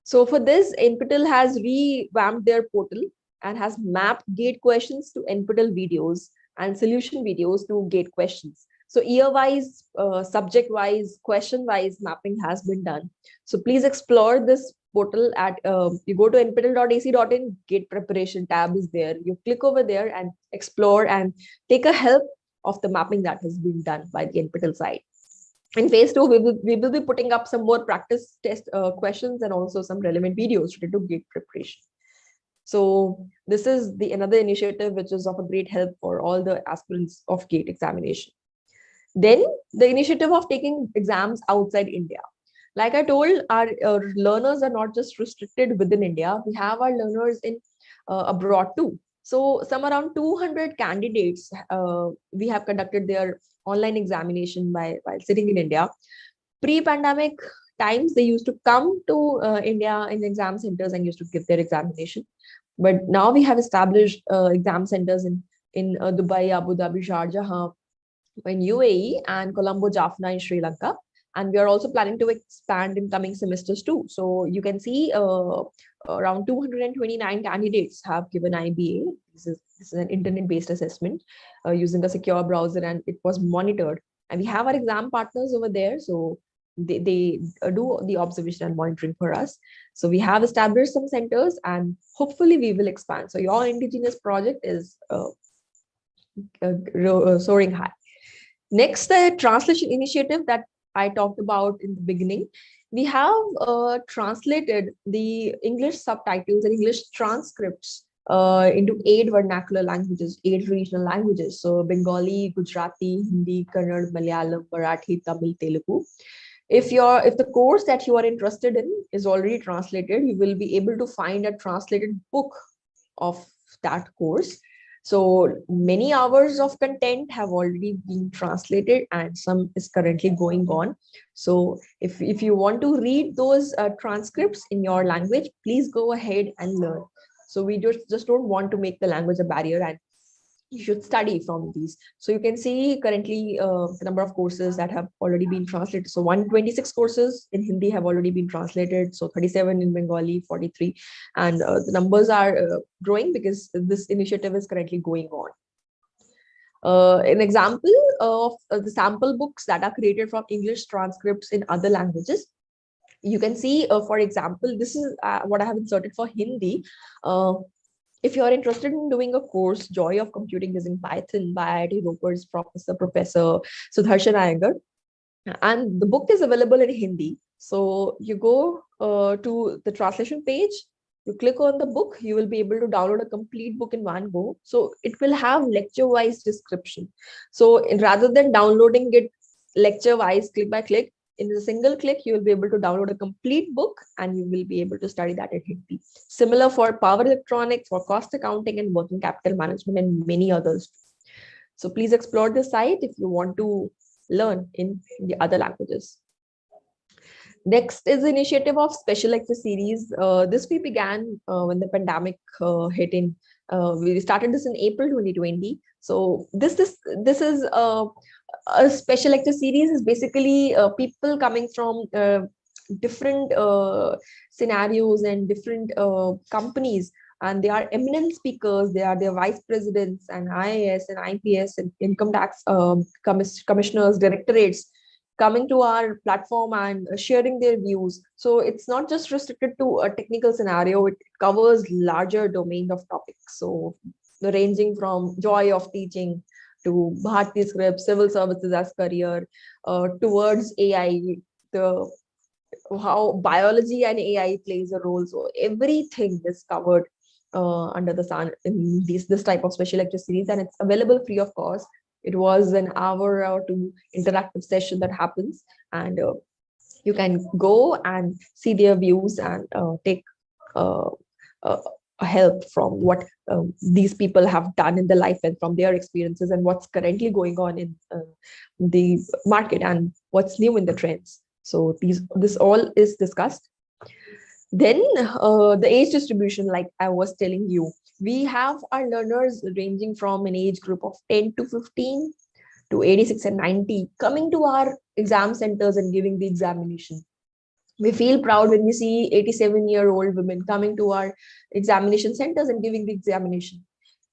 S27: So for this, NPTEL has revamped their portal and has mapped GATE questions to NPTEL videos and solution videos to GATE questions. So year-wise, subject-wise, question-wise mapping has been done. So please explore this portal at, you go to nptel.ac.in, GATE preparation tab is there. You click over there and explore and take a help of the mapping that has been done by the NPTEL side. In phase 2, we will be putting up some more practice test questions and also some relevant videos related to GATE preparation. So this is another initiative which is of a great help for all the aspirants of GATE examination. Then the initiative of taking exams outside India. Like I told, our learners are not just restricted within India. We have our learners in abroad too. So some around 200 candidates, we have conducted their online examination while sitting in India. Pre-pandemic times, they used to come to India in exam centers and used to give their examination. But now we have established exam centers in Dubai, Abu Dhabi, Sharjah, in UAE, and Colombo, Jaffna in Sri Lanka. And we are also planning to expand in coming semesters too. So you can see around 229 candidates have given IBA. This is an internet-based assessment using a secure browser, and it was monitored. And we have our exam partners over there. So they do the observation and monitoring for us. So we have established some centers and hopefully we will expand. So your indigenous project is soaring high. Next, the translation initiative that I talked about in the beginning. We have translated the English subtitles and English transcripts into 8 vernacular languages, 8 regional languages. So Bengali, Gujarati, Hindi, Kannada, Malayalam, Marathi, Tamil, Telugu. If the course that you are interested in is already translated, you will be able to find a translated book of that course. So many hours of content have already been translated and some is currently going on. So if you want to read those transcripts in your language, please go ahead and learn. So we just don't want to make the language a barrier, and you should study from these. So you can see currently the number of courses that have already been translated. So 126 courses in Hindi have already been translated. So 37 in Bengali, 43. And the numbers are growing because this initiative is currently going on. An example of the sample books that are created from English transcripts in other languages. You can see, for example, this is what I have inserted for Hindi. If you are interested in doing a course, Joy of Computing Using Python by IIT Roper's Professor Sudarshan Iyengar, and the book is available in Hindi. So you go to the translation page, you click on the book, you will be able to download a complete book in one go. So it will have lecture-wise description. So rather than downloading it lecture-wise, click by click, in a single click, you will be able to download a complete book and you will be able to study that at Hindi. Similar for power electronics, for cost accounting and working capital management, and many others. So please explore the site if you want to learn in the other languages. Next is the initiative of special lecture series. This we began when the pandemic hit in. We started this in April 2020. So this is a special lecture series is basically people coming from different scenarios and different companies, and they are eminent speakers. They are their vice presidents and IAS and IPS and income tax commissioners, directorates, coming to our platform and sharing their views. So it's not just restricted to a technical scenario, it covers larger domain of topics. So ranging from joy of teaching to Bharti script, civil services as career, towards AI, the how biology and AI plays a role. So everything is covered under the sun in this type of special lecture series, and it's available free of cost. It was an hour or two interactive session that happens, and you can go and see their views and take uh, uh, help from what these people have done in their life and from their experiences and what's currently going on in the market and what's new in the trends. So this all is discussed. Then the age distribution, like I was telling you, we have our learners ranging from an age group of 10 to 15 to 86 and 90 coming to our exam centers and giving the examination. We feel proud when we see 87-year-old women coming to our examination centers and giving the examination.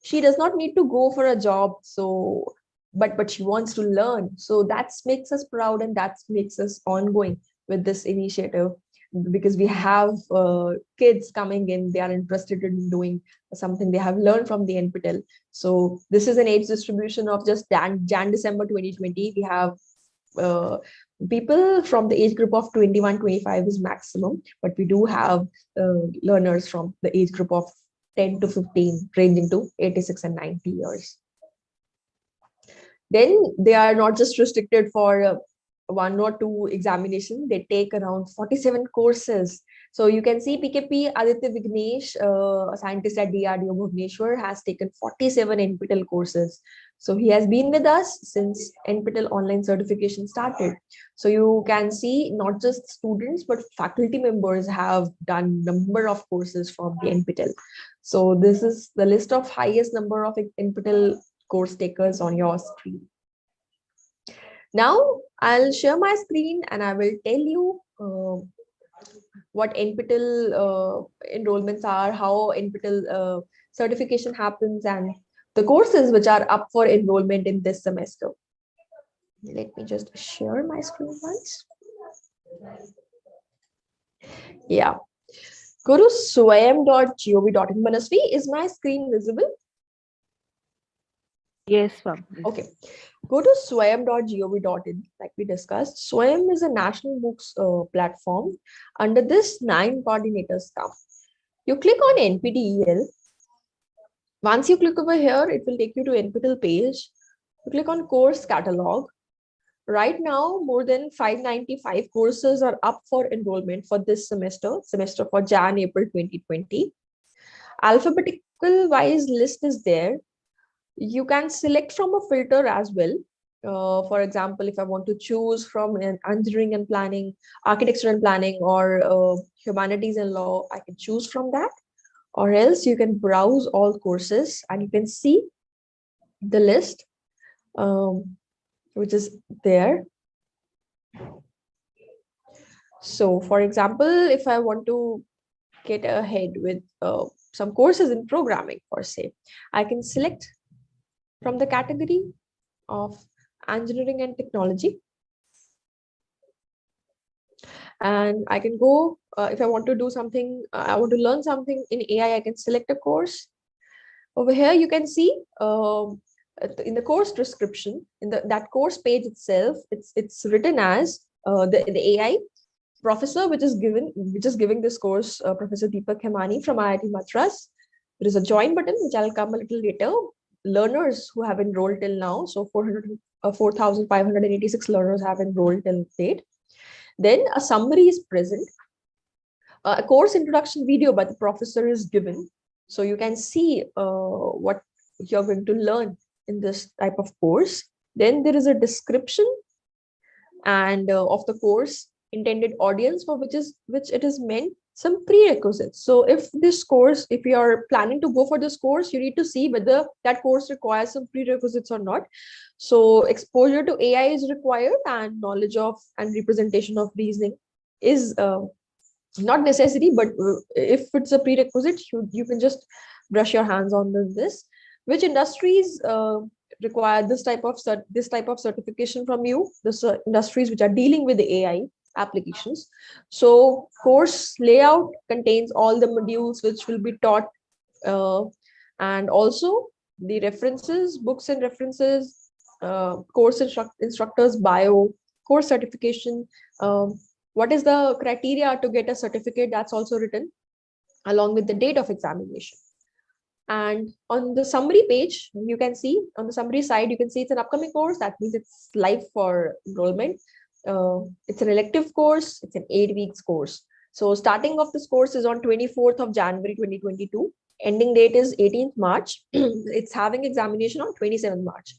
S27: She does not need to go for a job, so but she wants to learn. So that makes us proud, and that makes us ongoing with this initiative, because we have kids coming in, they are interested in doing something they have learned from the NPTEL. So this is an age distribution of just December 2020. We have people from the age group of 21-25 is maximum, but we do have learners from the age group of 10 to 15 ranging to 86 and 90 years. Then they are not just restricted for 1 or 2 examination, they take around 47 courses. So you can see PKP Aditya Vignesh, a scientist at DRDO Bhubaneswar, has taken 47 NPTEL courses. So he has been with us since NPTEL online certification started. So you can see not just students, but faculty members have done number of courses from the NPTEL. So this is the list of highest number of NPTEL course takers on your screen. Now I'll share my screen and I will tell you what NPTEL enrollments are, how NPTEL certification happens, and the courses which are up for enrollment in this semester. Let me just share my screen once. Yeah. Go to swayam.gov.in. Manasvi, is my screen visible?
S2: Yes, ma'am.
S27: Okay. Go to swayam.gov.in, like we discussed. Swayam is a national books platform. Under this, 9 coordinators come. You click on NPTEL. Once you click over here, it will take you to NPTEL page. You click on course catalog. Right now, more than 595 courses are up for enrollment for this semester for Jan-April 2020. Alphabetical wise list is there. You can select from a filter as well. For example, if I want to choose from an engineering and planning, architecture and planning, or humanities and law, I can choose from that. Or else you can browse all courses and you can see the list, which is there. So for example, if I want to get ahead with some courses in programming, per se, I can select from the category of engineering and technology. And I can go, if I want to do something, I want to learn something in AI, I can select a course. Over here, you can see in the course description, in that course page itself, it's written as the AI professor, which is giving this course, Professor Deepak Hemani from IIT Madras. There is a join button, which I'll come a little later. Learners who have enrolled till now, so 4,586 learners have enrolled till date. Then a summary is present. A course introduction video by the professor is given, so you can see what you're going to learn in this type of course. Then there is a description and of the course, intended audience for which it is meant, some prerequisites. So if you are planning to go for this course, you need to see whether that course requires some prerequisites or not. So exposure to AI is required, and knowledge of and representation of reasoning is not necessary, but if it's a prerequisite, you can just brush your hands on this. Which industries require this type of certification from you? The industries which are dealing with the AI applications. So course layout contains all the modules which will be taught, and also the references, books and references, course instructors bio, course certification, What is the criteria to get a certificate? That's also written along with the date of examination. And on the summary page, you can see on the summary side, you can see it's an upcoming course. That means it's live for enrollment. It's an elective course. It's an 8 weeks course. So starting of this course is on 24th of January 2022. Ending date is 18th March. It's having examination on 27th March.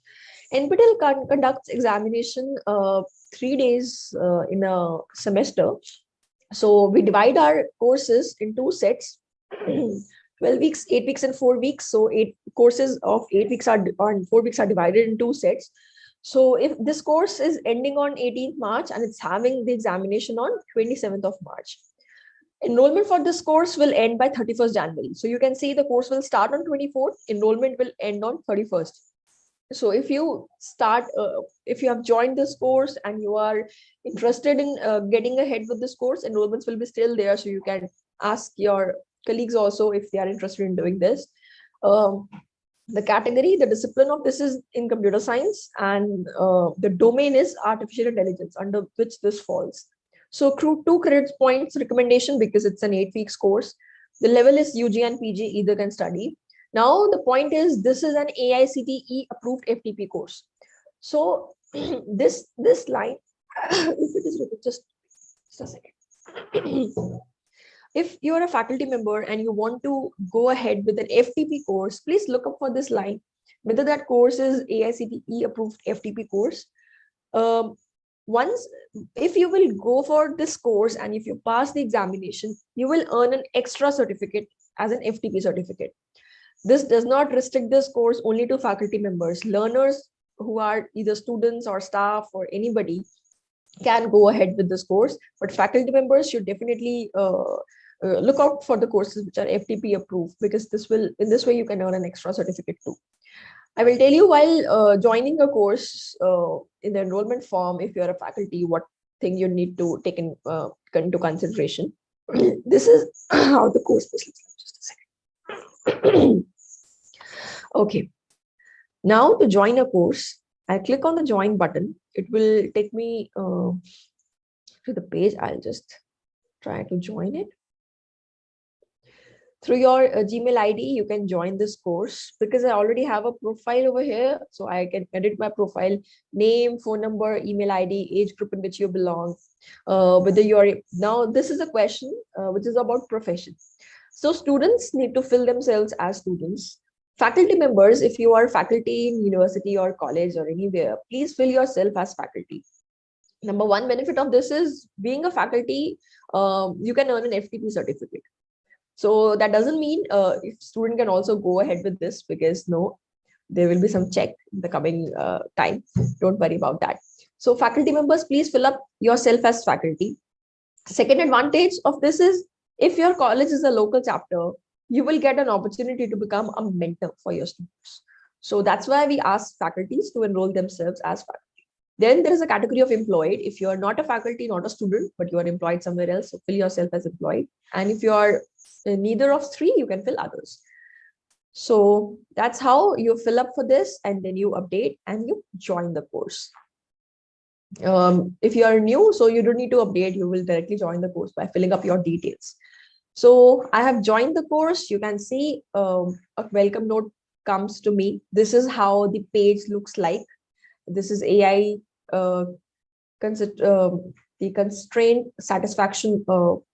S27: NPTEL conducts examination 3 days in a semester. So we divide our courses in 2 sets, 12 weeks, 8 weeks, and 4 weeks. So 8 courses of 8 weeks are on 4 weeks are divided in 2 sets. So if this course is ending on 18th March and it's having the examination on 27th of March, enrollment for this course will end by 31st January. So you can see the course will start on 24th, enrollment will end on 31st. So if you start, if you have joined this course and you are interested in getting ahead with this course, enrollments will be still there. So you can ask your colleagues also if they are interested in doing this. The category, the discipline of this is in computer science, and the domain is artificial intelligence, under which this falls. So 2 credit points recommendation because it's an 8 weeks course. The level is UG and PG, either can study. Now the point is, this is an AICTE approved FTP course. So this line, if it is written, just a second. If you are a faculty member and you want to go ahead with an FTP course, please look up for this line, whether that course is AICTE approved FTP course. If you will go for this course and if you pass the examination, you will earn an extra certificate as an FTP certificate. This does not restrict this course only to faculty members. Learners who are either students or staff or anybody can go ahead with this course, but faculty members should definitely look out for the courses which are FTP approved, because in this way you can earn an extra certificate too. I will tell you while joining a course in the enrollment form, if you're a faculty, what thing you need to take into consideration. This is how the course looks like. Just a second. Okay. Now to join a course, I click on the join button. It will take me to the page. I'll just try to join it. Through your Gmail ID, you can join this course because I already have a profile over here. So I can edit my profile, name, phone number, email ID, age group in which you belong. Whether you're now, this is a question which is about profession. So students need to fill themselves as students. Faculty members, if you are faculty in university or college or anywhere, please fill yourself as faculty. Number one benefit of this is being a faculty, you can earn an FTP certificate. So that doesn't mean if student can also go ahead with this, because no, there will be some check in the coming time. Don't worry about that. So faculty members, please fill up yourself as faculty. Second advantage of this is, if your college is a local chapter, you will get an opportunity to become a mentor for your students. So that's why we ask faculties to enroll themselves as faculty. Then there is a category of employed. If you are not a faculty, not a student, but you are employed somewhere else, so fill yourself as employed. And if you are neither of three, you can fill others. So that's how you fill up for this, and then you update and you join the course. If you are new, so you don't need to update, you will directly join the course by filling up your details. So I have joined the course. You can see a welcome note comes to me. This is how the page looks like. This is AI the constraint satisfaction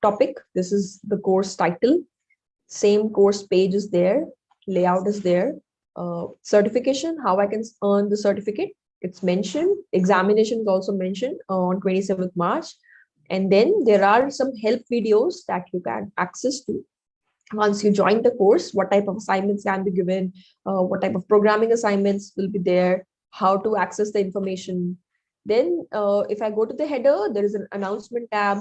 S27: topic. This is the course title. Same course page is there. Layout is there. Certification, how I can earn the certificate. It's mentioned. Examination is also mentioned on 27th March. And then there are some help videos that you can access to once you join the course. What type of assignments can be given, what type of programming assignments will be there, how to access the information. Then if I go to the header, there is an announcement tab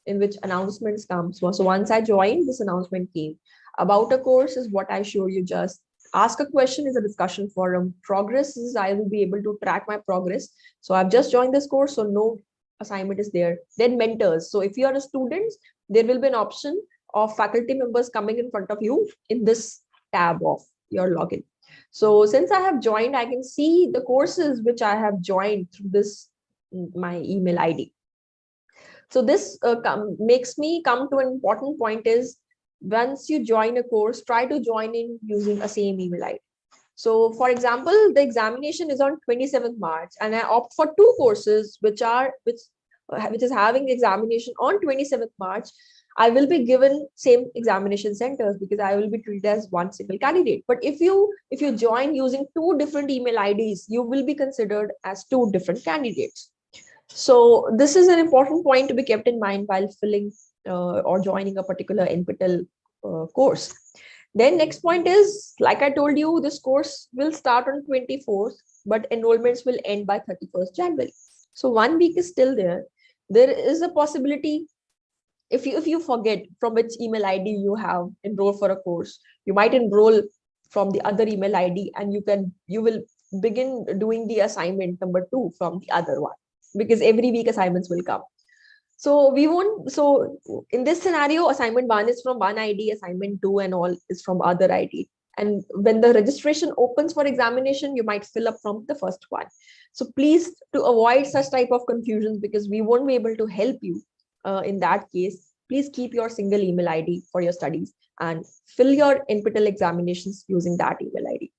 S27: in which announcements come. So once I joined, this announcement came. About a course is what I show you just. Ask a question is a discussion forum. Progress is I will be able to track my progress. So I've just joined this course, so no assignment is there. Then mentors. So if you are a student, there will be an option of faculty members coming in front of you in this tab of your login. So since I have joined, I can see the courses which I have joined through this, my email ID. So this makes me come to an important point is, once you join a course, try to join in using a same email ID. So for example, the examination is on 27th March and I opt for two courses which is having the examination on 27th March. I will be given same examination centers because I will be treated as one single candidate. But if you join using two different email IDs, you will be considered as two different candidates. So this is an important point to be kept in mind while filling or joining a particular NPTEL course. Then next point is, like I told you, this course will start on 24th, but enrollments will end by 31st January. So 1 week is still there. There is a possibility, if you forget from which email ID you have enrolled for a course, you might enroll from the other email ID and you will begin doing the assignment number 2 from the other one, because every week assignments will come. So we won't, so in this scenario, assignment 1 is from one ID, assignment 2 and all is from other ID. And when the registration opens for examination, you might fill up from the first one. So please, to avoid such type of confusions, because we won't be able to help you in that case, please keep your single email ID for your studies and fill your NPTEL examinations using that email ID.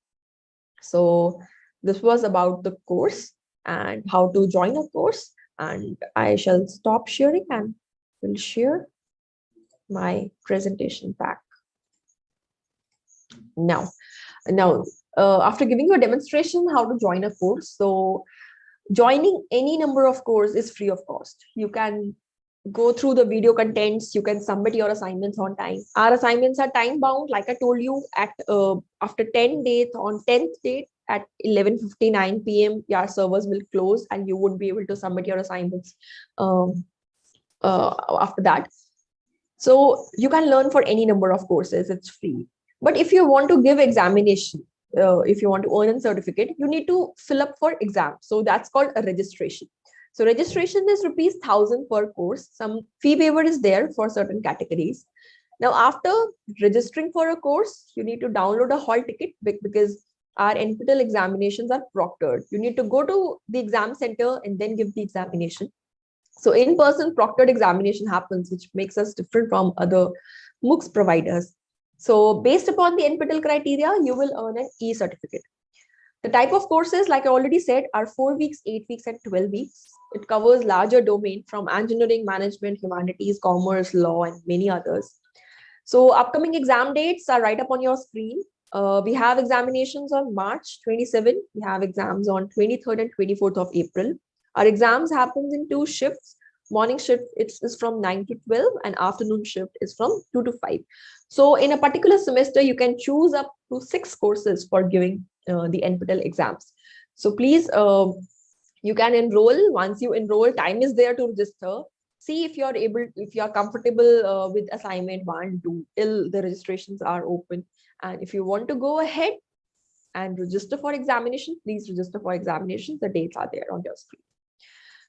S27: So this was about the course and how to join a course. And I shall stop sharing and will share my presentation back. Now, after giving you a demonstration how to join a course, so joining any number of courses is free of cost. You can go through the video contents, you can submit your assignments on time. Our assignments are time bound, like I told you, at after 10 days, on 10th date at 11:59 p.m. your servers will close and you won't be able to submit your assignments after that. So you can learn for any number of courses, it's free. But if you want to give examination, if you want to earn a certificate, you need to fill up for exam. So that's called a registration. So registration is ₹1,000 per course. Some fee waiver is there for certain categories. Now, after registering for a course, you need to download a hall ticket because our NPTEL examinations are proctored. You need to go to the exam center and then give the examination. So in-person proctored examination happens, which makes us different from other MOOCs providers. So based upon the NPTEL criteria, you will earn an e-certificate. The type of courses, like I already said, are 4 weeks, 8 weeks, and 12 weeks. It covers larger domain from engineering, management, humanities, commerce, law, and many others. So upcoming exam dates are right up on your screen. We have examinations on March 27. We have exams on 23rd and 24th of April. Our exams happens in 2 shifts. Morning shift is from 9 to 12 and afternoon shift is from 2 to 5. So in a particular semester, you can choose up to 6 courses for giving the NPTEL exams. So please, you can enroll. Once you enroll, time is there to register. See if you're comfortable with assignment 1, 2 till the registrations are open. And if you want to go ahead and register for examination, please register for examinations. The dates are there on your screen.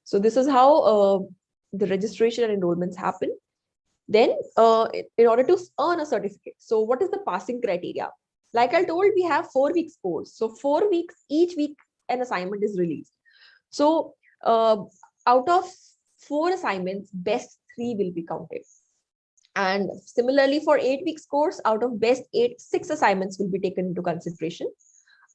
S27: So this is how the registration and enrollments happen. Then in order to earn a certificate, so what is the passing criteria? Like I told, we have 4 weeks course. So 4 weeks, each week an assignment is released. So out of 4 assignments, best 3 will be counted. And similarly for 8 weeks course, out of best 8, 6 assignments will be taken into consideration.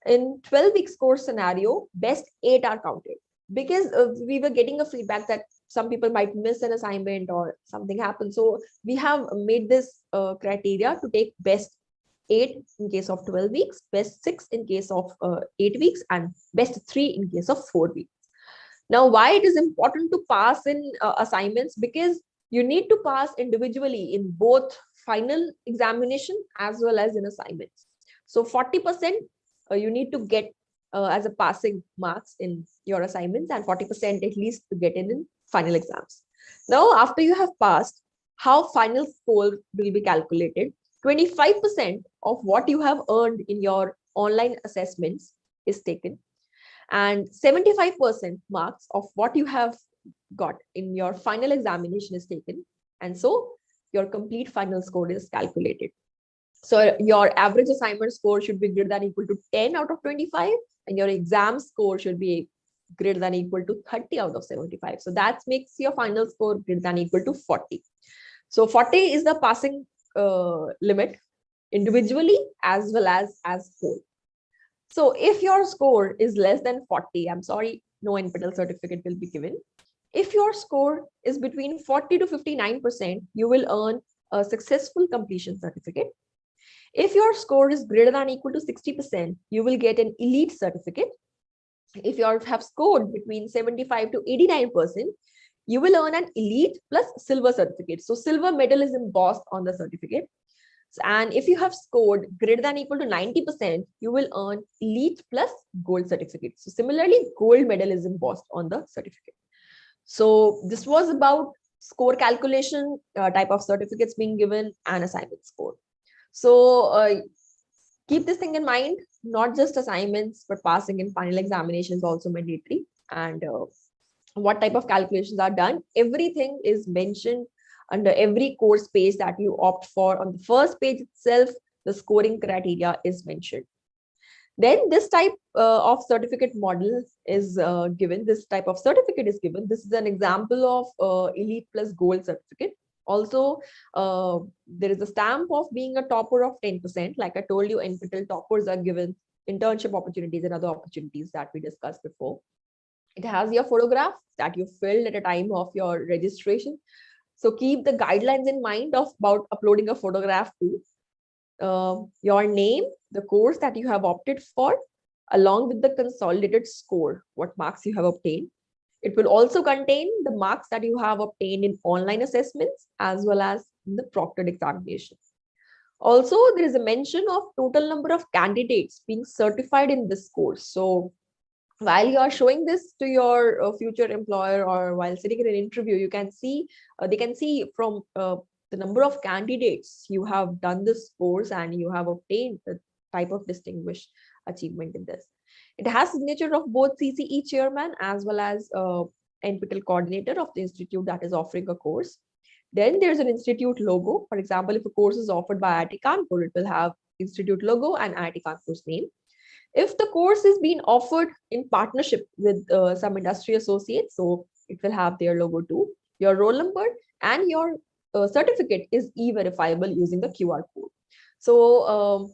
S27: In 12 weeks course scenario, best 8 are counted. Because we were getting a feedback that some people might miss an assignment or something happens. So we have made this criteria to take best 8 in case of 12 weeks, best 6 in case of 8 weeks, and best 3 in case of 4 weeks. Now, why it is important to pass in assignments? Because you need to pass individually in both final examination as well as in assignments. So 40% you need to get as a passing marks in your assignments and 40% at least to get in final exams. Now, after you have passed, how final score will be calculated? 25% of what you have earned in your online assessments is taken, and 75% marks of what you have got in your final examination is taken. And so your complete final score is calculated. So your average assignment score should be greater than or equal to 10 out of 25, and your exam score should be greater than equal to 30 out of 75. So that makes your final score greater than equal to 40. So 40 is the passing limit individually as well as whole. So if your score is less than 40, I'm sorry, no NPTEL certificate will be given. If your score is between 40 to 59%, you will earn a successful completion certificate. If your score is greater than equal to 60%, you will get an elite certificate. If you have scored between 75 to 89%, you will earn an elite plus silver certificate. So silver medal is embossed on the certificate. And if you have scored greater than equal to 90%, you will earn elite plus gold certificate. So similarly, gold medal is embossed on the certificate. So this was about score calculation, type of certificates being given, and assignment score. So keep this thing in mind, not just assignments, but passing in final examination is also mandatory. And what type of calculations are done, everything is mentioned under every course page that you opt for. On the first page itself, the scoring criteria is mentioned. Then this type of certificate model is given. This type of certificate is given. This is an example of elite plus gold certificate. Also, there is a stamp of being a topper of 10%. Like I told you, NPTEL toppers are given internship opportunities and other opportunities that we discussed before. It has your photograph that you filled at a time of your registration. So keep the guidelines in mind about uploading a photograph too. Your name, the course that you have opted for, along with the consolidated score, what marks you have obtained. It will also contain the marks that you have obtained in online assessments as well as in the proctored examination. Also, there is a mention of total number of candidates being certified in this course. So while you are showing this to your future employer or while sitting in an interview, you can see, they can see from the number of candidates you have done this course and you have obtained the type of distinguished achievement in this. It has signature of both CCE chairman as well as NPTEL coordinator of the institute that is offering a course. Then there's an institute logo. For example, if a course is offered by IIT Kanpur, it will have institute logo and IIT Kanpur's name. If the course is being offered in partnership with some industry associates, so it will have their logo too. Your roll number and your certificate is e-verifiable using the QR code. So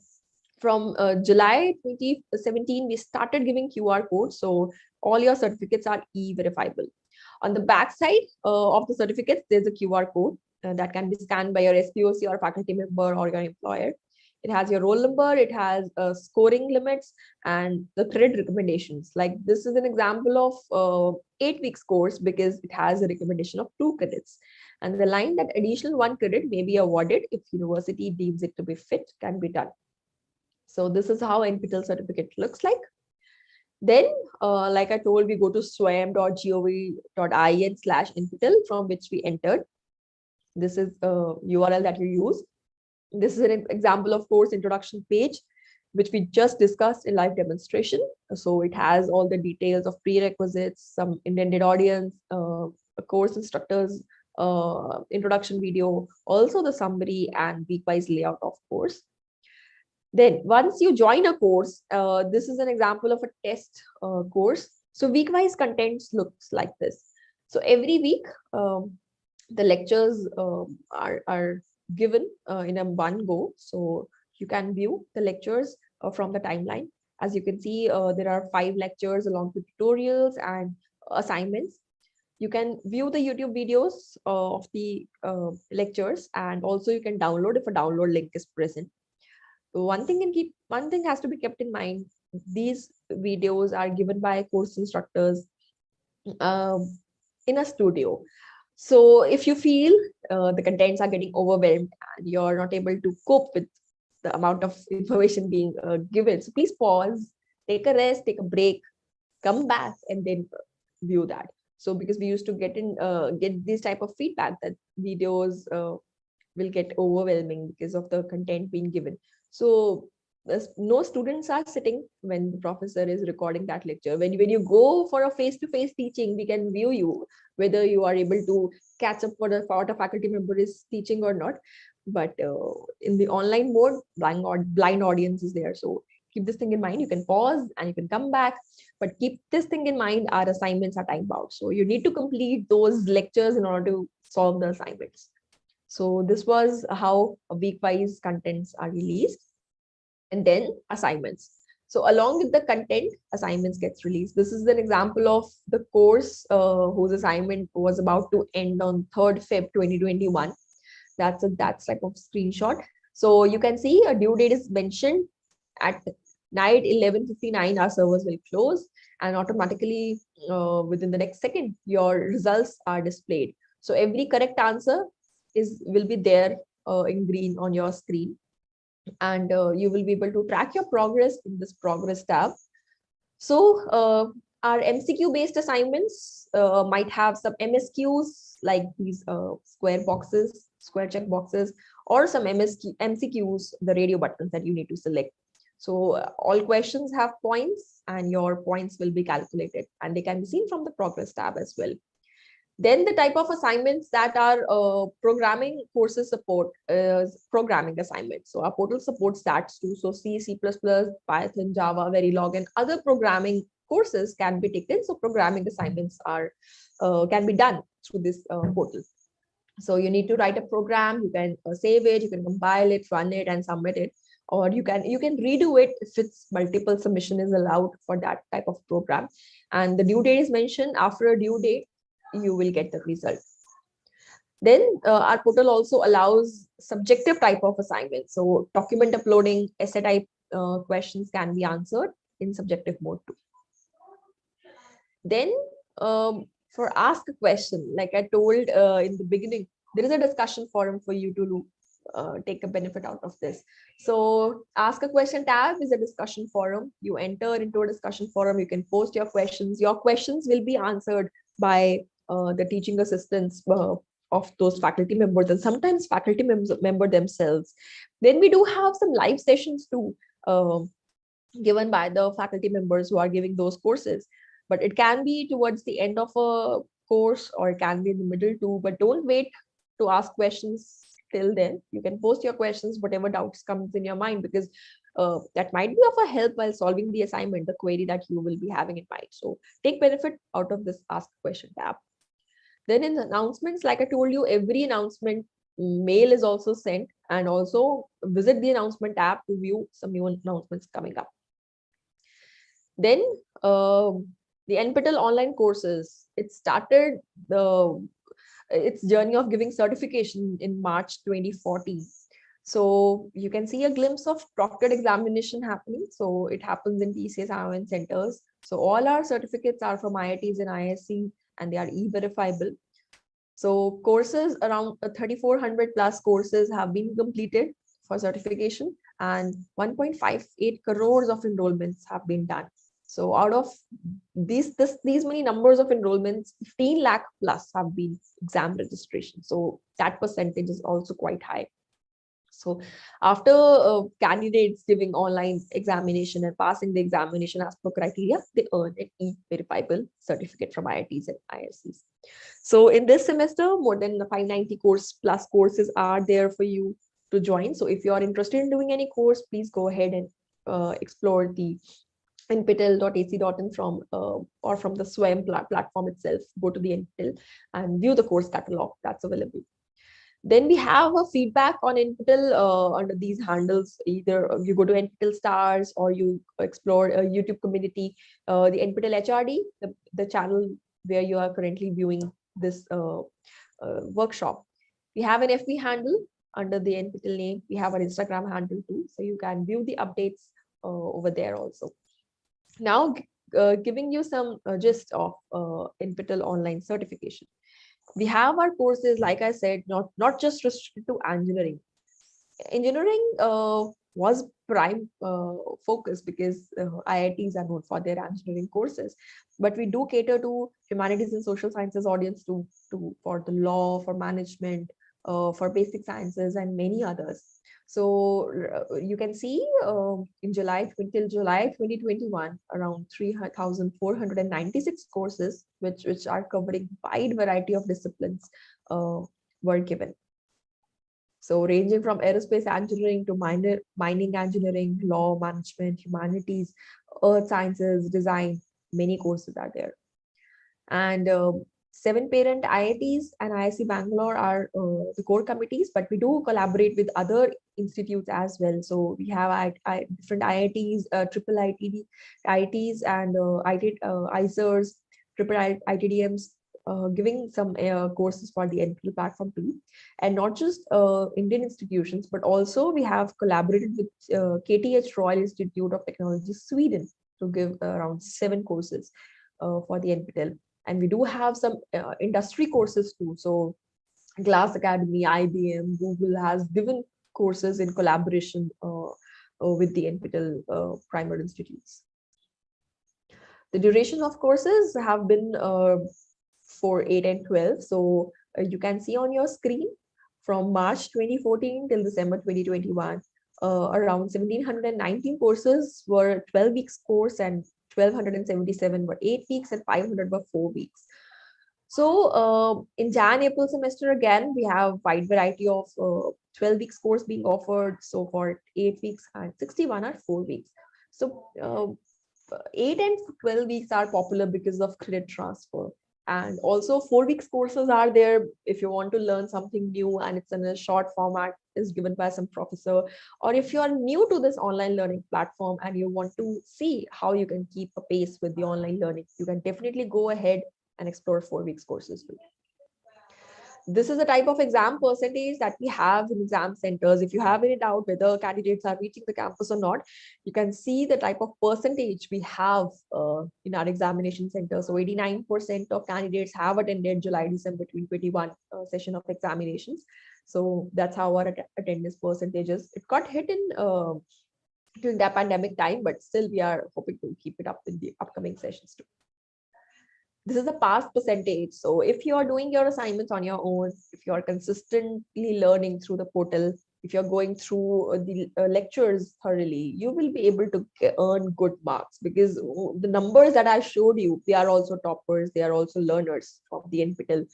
S27: from July 2017, we started giving QR codes. So all your certificates are e-verifiable. On the back side of the certificates, there's a QR code that can be scanned by your SPOC or faculty member or your employer. It has your roll number, it has scoring limits and the credit recommendations. Like this is an example of 8 weeks course because it has a recommendation of 2 credits. And the line that additional 1 credit may be awarded if university deems it to be fit can be done. So this is how NPTEL certificate looks like. Then, like I told, we go to swam.gov.in/NPTEL from which we entered. This is a URL that you use. This is an example of course introduction page, which we just discussed in live demonstration. So it has all the details of prerequisites, some intended audience, a course instructors, introduction video, also the summary and week-wise layout of course. Then once you join a course, this is an example of a test course. So week-wise contents looks like this. So every week, the lectures are given in a one go. So you can view the lectures from the timeline. As you can see, there are 5 lectures along with tutorials and assignments. You can view the YouTube videos of the lectures, and also you can download if a download link is present. So one thing has to be kept in mind. These videos are given by course instructors in a studio. So if you feel the contents are getting overwhelmed and you're not able to cope with the amount of information being given, so please pause, take a rest, take a break, come back and then view that. So because we used to get this type of feedback that videos will get overwhelming because of the content being given. So no students are sitting when the professor is recording that lecture. When you go for a face-to-face teaching, we can view you, whether you are able to catch up what a faculty member is teaching or not. But in the online mode, blind audience is there. So keep this thing in mind. You can pause and you can come back, but keep this thing in mind, our assignments are time bound. So you need to complete those lectures in order to solve the assignments. So this was how week-wise contents are released. And then assignments. So along with the content, assignments gets released. This is an example of the course whose assignment was about to end on 3rd Feb 2021. That's like a screenshot. So you can see a due date is mentioned at night 11:59. Our servers will close, and automatically within the next second, your results are displayed. So every correct answer will be there in green on your screen, and you will be able to track your progress in this progress tab. So our MCQ based assignments might have some MSQs like these square check boxes, or some MCQs, the radio buttons that you need to select. So all questions have points, and your points will be calculated, and they can be seen from the progress tab as well. Then the type of assignments that are programming courses support is programming assignments. So our portal supports that too. So C, C++, Python, Java, Verilog, and other programming courses can be taken. So programming assignments are can be done through this portal. So you need to write a program. You can save it, you can compile it, run it, and submit it. Or you can redo it if it's multiple submission is allowed for that type of program. And the due date is mentioned. After a due date, you will get the result. Then our portal also allows subjective type of assignments. So document uploading, essay type questions can be answered in subjective mode too. Then for ask a question, like I told in the beginning, there is a discussion forum for you to take a benefit out of this. So ask a question tab is a discussion forum. You enter into a discussion forum, you can post your questions. Your questions will be answered by the teaching assistants of those faculty members, and sometimes faculty member themselves. Then we do have some live sessions too, given by the faculty members who are giving those courses. But it can be towards the end of a course, or it can be in the middle too. But don't wait to ask questions till then. You can post your questions, whatever doubts comes in your mind, because that might be of a help while solving the assignment, the query that you will be having in mind. So take benefit out of this ask question tab. Then in the announcements, like I told you, every announcement mail is also sent, and also visit the announcement tab to view some new announcements coming up. Then the NPTEL online courses, it started its journey of giving certification in March 2014. So you can see a glimpse of proctored examination happening. So it happens in TCS assignment centers. So all our certificates are from IITs and ISC, and they are e-verifiable. So courses, around 3,400 plus courses have been completed for certification, and 1.58 crores of enrollments have been done. So out of these many numbers of enrollments, 15 lakh plus have been exam registration. So that percentage is also quite high. So after candidates giving online examination and passing the examination as per criteria, they earn an e-verifiable certificate from IITs and ISCs. So in this semester, more than 590 plus courses are there for you to join. So if you are interested in doing any course, please go ahead and explore the nptel.ac.in from or from the SWAYAM platform itself. Go to the NPTEL and view the course catalog that's available. Then we have a feedback on NPTEL under these handles. Either you go to NPTEL stars, or you explore a YouTube community, the NPTEL HRD, the channel where you are currently viewing this workshop. We have an FB handle under the NPTEL name. We have an Instagram handle too, so you can view the updates over there also. Now, giving you some gist of NPTEL online certification. We have our courses, like I said, not just restricted to engineering. Engineering was prime focus because IITs are known for their engineering courses, but we do cater to humanities and social sciences audience for the law, for management, for basic sciences, and many others. So you can see in July 2021, around 3,496 courses, which are covering wide variety of disciplines, were given. So ranging from aerospace engineering to mining engineering, law, management, humanities, earth sciences, design, many courses are there. And 7 parent IITs and IIC Bangalore are the core committees, but we do collaborate with other institutes as well. So we have different IITs, triple IITs and ICERs, triple ITDMs, giving some courses for the NPTEL platform too. And not just Indian institutions, but also we have collaborated with KTH Royal Institute of Technology, Sweden, to give around 7 courses for the NPTEL. And we do have some industry courses too. So Glass Academy, IBM, Google has given courses in collaboration with the NPTEL primary institutes. The duration of courses have been for 8 and 12. So you can see on your screen from March 2014 till December 2021, around 1719 courses were 12 weeks course, and 1277 were 8 weeks, and 500 were 4 weeks. So in Jan-April semester, again, we have wide variety of 12 weeks course being offered. So for 8 weeks and 61 are 4 weeks. So 8 and 12 weeks are popular because of credit transfer. And also 4 weeks courses are there if you want to learn something new and it's in a short format, is given by some professor, or if you are new to this online learning platform and you want to see how you can keep a pace with the online learning, you can definitely go ahead and explore 4 weeks courses. This is the type of exam percentage that we have in exam centers. If you have any doubt whether candidates are reaching the campus or not, you can see the type of percentage we have in our examination center. So 89% of candidates have attended July-December 2021 session of examinations. So that's how our attendance percentage is. It got hit in during the pandemic time, but still we are hoping to keep it up in the upcoming sessions too. This is the pass percentage. So if you are doing your assignments on your own, if you are consistently learning through the portal, if you're going through the lectures thoroughly, you will be able to earn good marks, because the numbers that I showed you, they are also toppers, they are also learners of the NPTEL.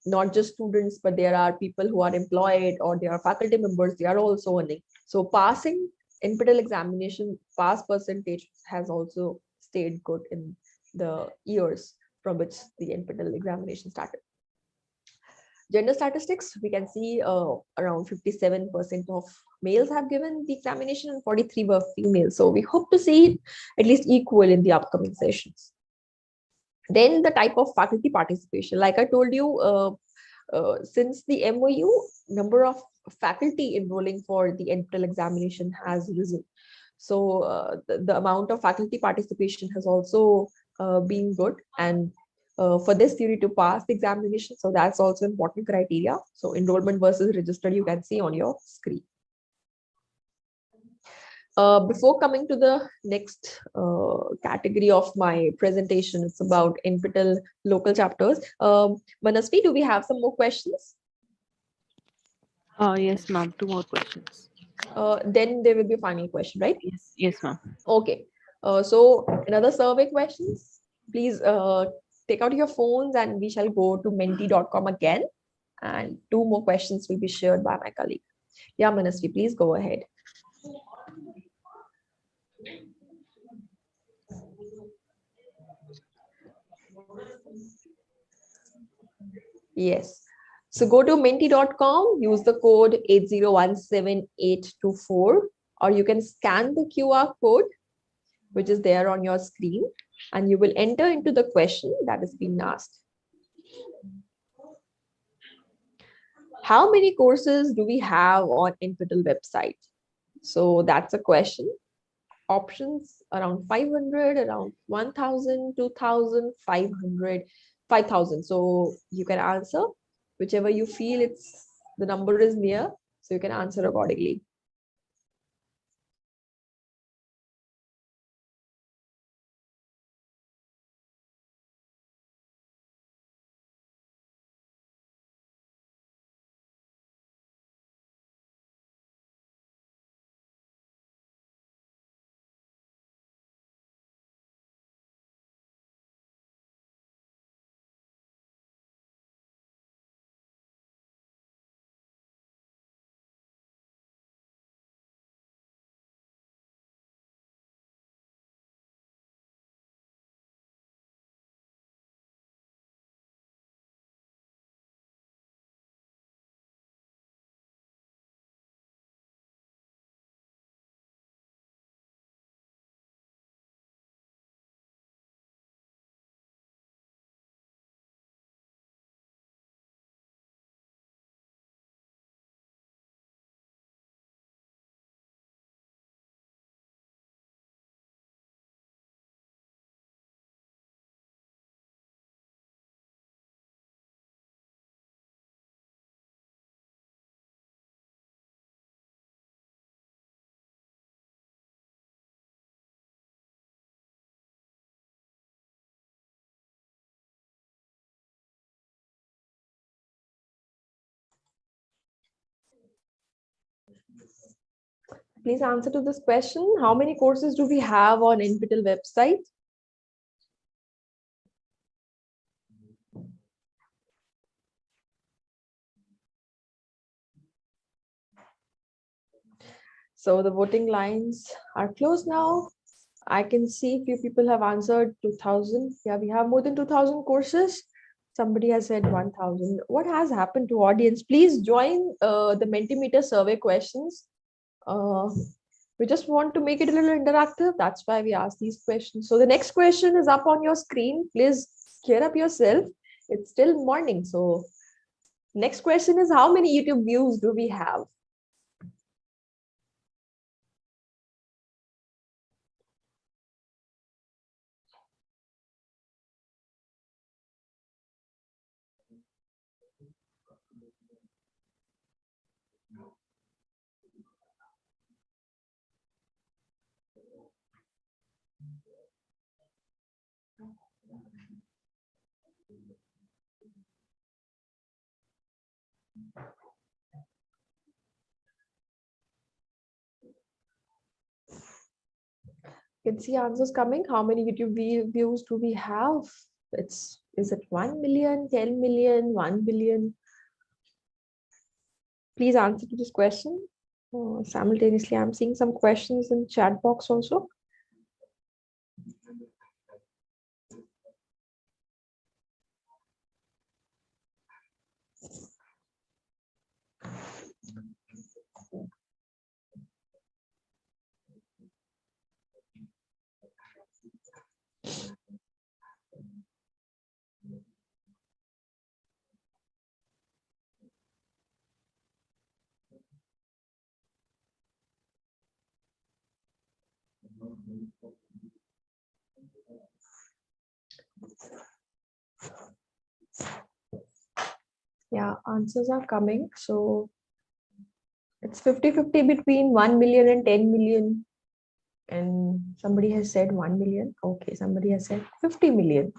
S27: Not just students, but there are people who are employed or they are faculty members, they are also earning. So passing NPTEL examination pass percentage has also stayed good in the years from which the NPTEL examination started. Gender statistics, we can see around 57% of males have given the examination and 43 were females. So we hope to see it at least equal in the upcoming sessions. Then the type of faculty participation, like I told you, since the MOU, number of faculty enrolling for the NPTEL examination has risen. So the amount of faculty participation has also been good, and for this you need to pass the examination, so that's also important criteria. So enrollment versus registered, you can see on your screen. Before coming to the next category of my presentation, it's about NPTEL local chapters. Manasvi, do we have some more questions?
S2: Yes, ma'am. 2 more questions.
S27: Then there will be a final question, right?
S2: Yes, ma'am.
S27: Okay. So another survey questions. Please take out your phones and we shall go to menti.com again. And 2 more questions will be shared by my colleague. Yeah, Manasvi, please go ahead. Yes. So go to menti.com, use the code 8017824, or you can scan the QR code, which is there on your screen, and you will enter into the question that is being asked. How many courses do we have on NPTEL website? So that's a question. Options around 500, around 1,000, 2,000, 500, 5,000. So you can answer whichever you feel the number is near, so you can answer accordingly. Please answer to this question. How many courses do we have on NPTEL website? So the voting lines are closed now. I can see few people have answered 2000. Yeah, we have more than 2000 courses. Somebody has said 1000. What has happened to audience? Please join the Mentimeter survey questions. We just want to make it a little interactive. That's why we ask these questions. So the next question is up on your screen. Please cheer up yourself. It's still morning. So next question is, how many YouTube views do we have? Can see answers coming. How many YouTube views do we have? Is it 1 million, 10 million, 1 billion? Please answer to this question. Simultaneously, I'm seeing some questions in chat box also. Yeah, answers are coming. So it's 50-50 between 1 million and 10 million. And somebody has said 1 million. Okay, somebody has said 50 million.